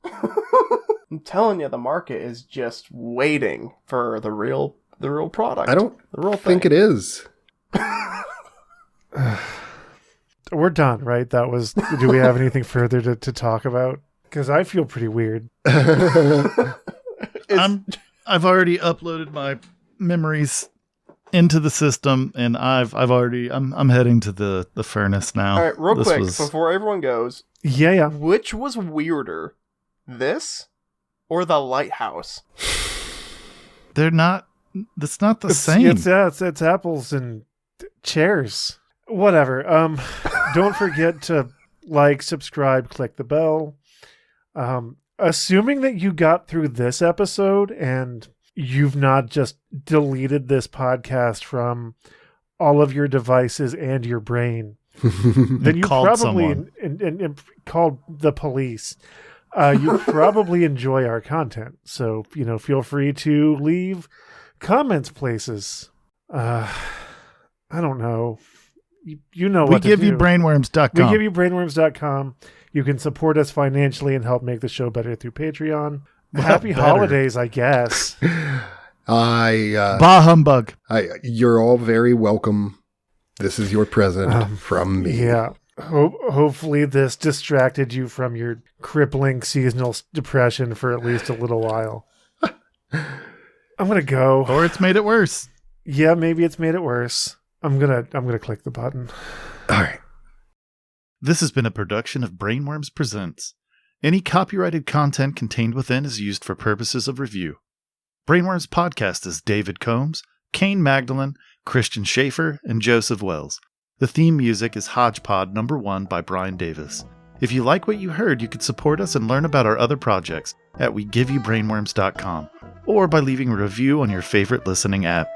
I'm telling you, the market is just waiting for the real product. I don't the real think thing. it is. We're done, right? That was. Do we have anything further to talk about? Because I feel pretty weird. I've already uploaded my memories into the system, and I'm heading to the furnace now. All right, real This quick, was- before everyone goes, Yeah. which was weirder, this or the lighthouse? they're not. That's not the same. It's apples and chairs. Whatever. Don't forget to like, subscribe, click the bell. Assuming that you got through this episode and you've not just deleted this podcast from all of your devices and your brain, then you Called probably someone. and called the police. You probably enjoy our content, so feel free to leave comments places. I don't know. You know we what give to you do. brainworms.com. We give you brainworms.com. You can support us financially and help make the show better through Patreon. Happy better. holidays, I guess. Bah humbug. You're all very welcome. This is your present from me. Yeah. Hopefully this distracted you from your crippling seasonal depression for at least a little while. I'm gonna go. Or it's made it worse. Yeah, maybe it's made it worse. I'm gonna click the button. All right. This has been a production of Brainworms Presents. Any copyrighted content contained within is used for purposes of review. Brainworms Podcast is David Combs, Kaine Magdalen, Christian Schaefer, and Joseph Wells. The theme music is Hodgepod No. 1 by Brian Davis. If you like what you heard, you could support us and learn about our other projects at WeGiveYouBrainworms.com or by leaving a review on your favorite listening app.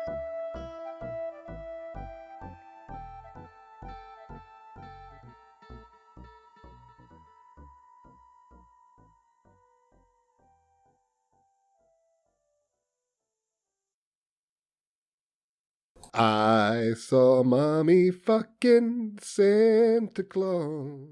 I saw mommy fucking Santa Claus.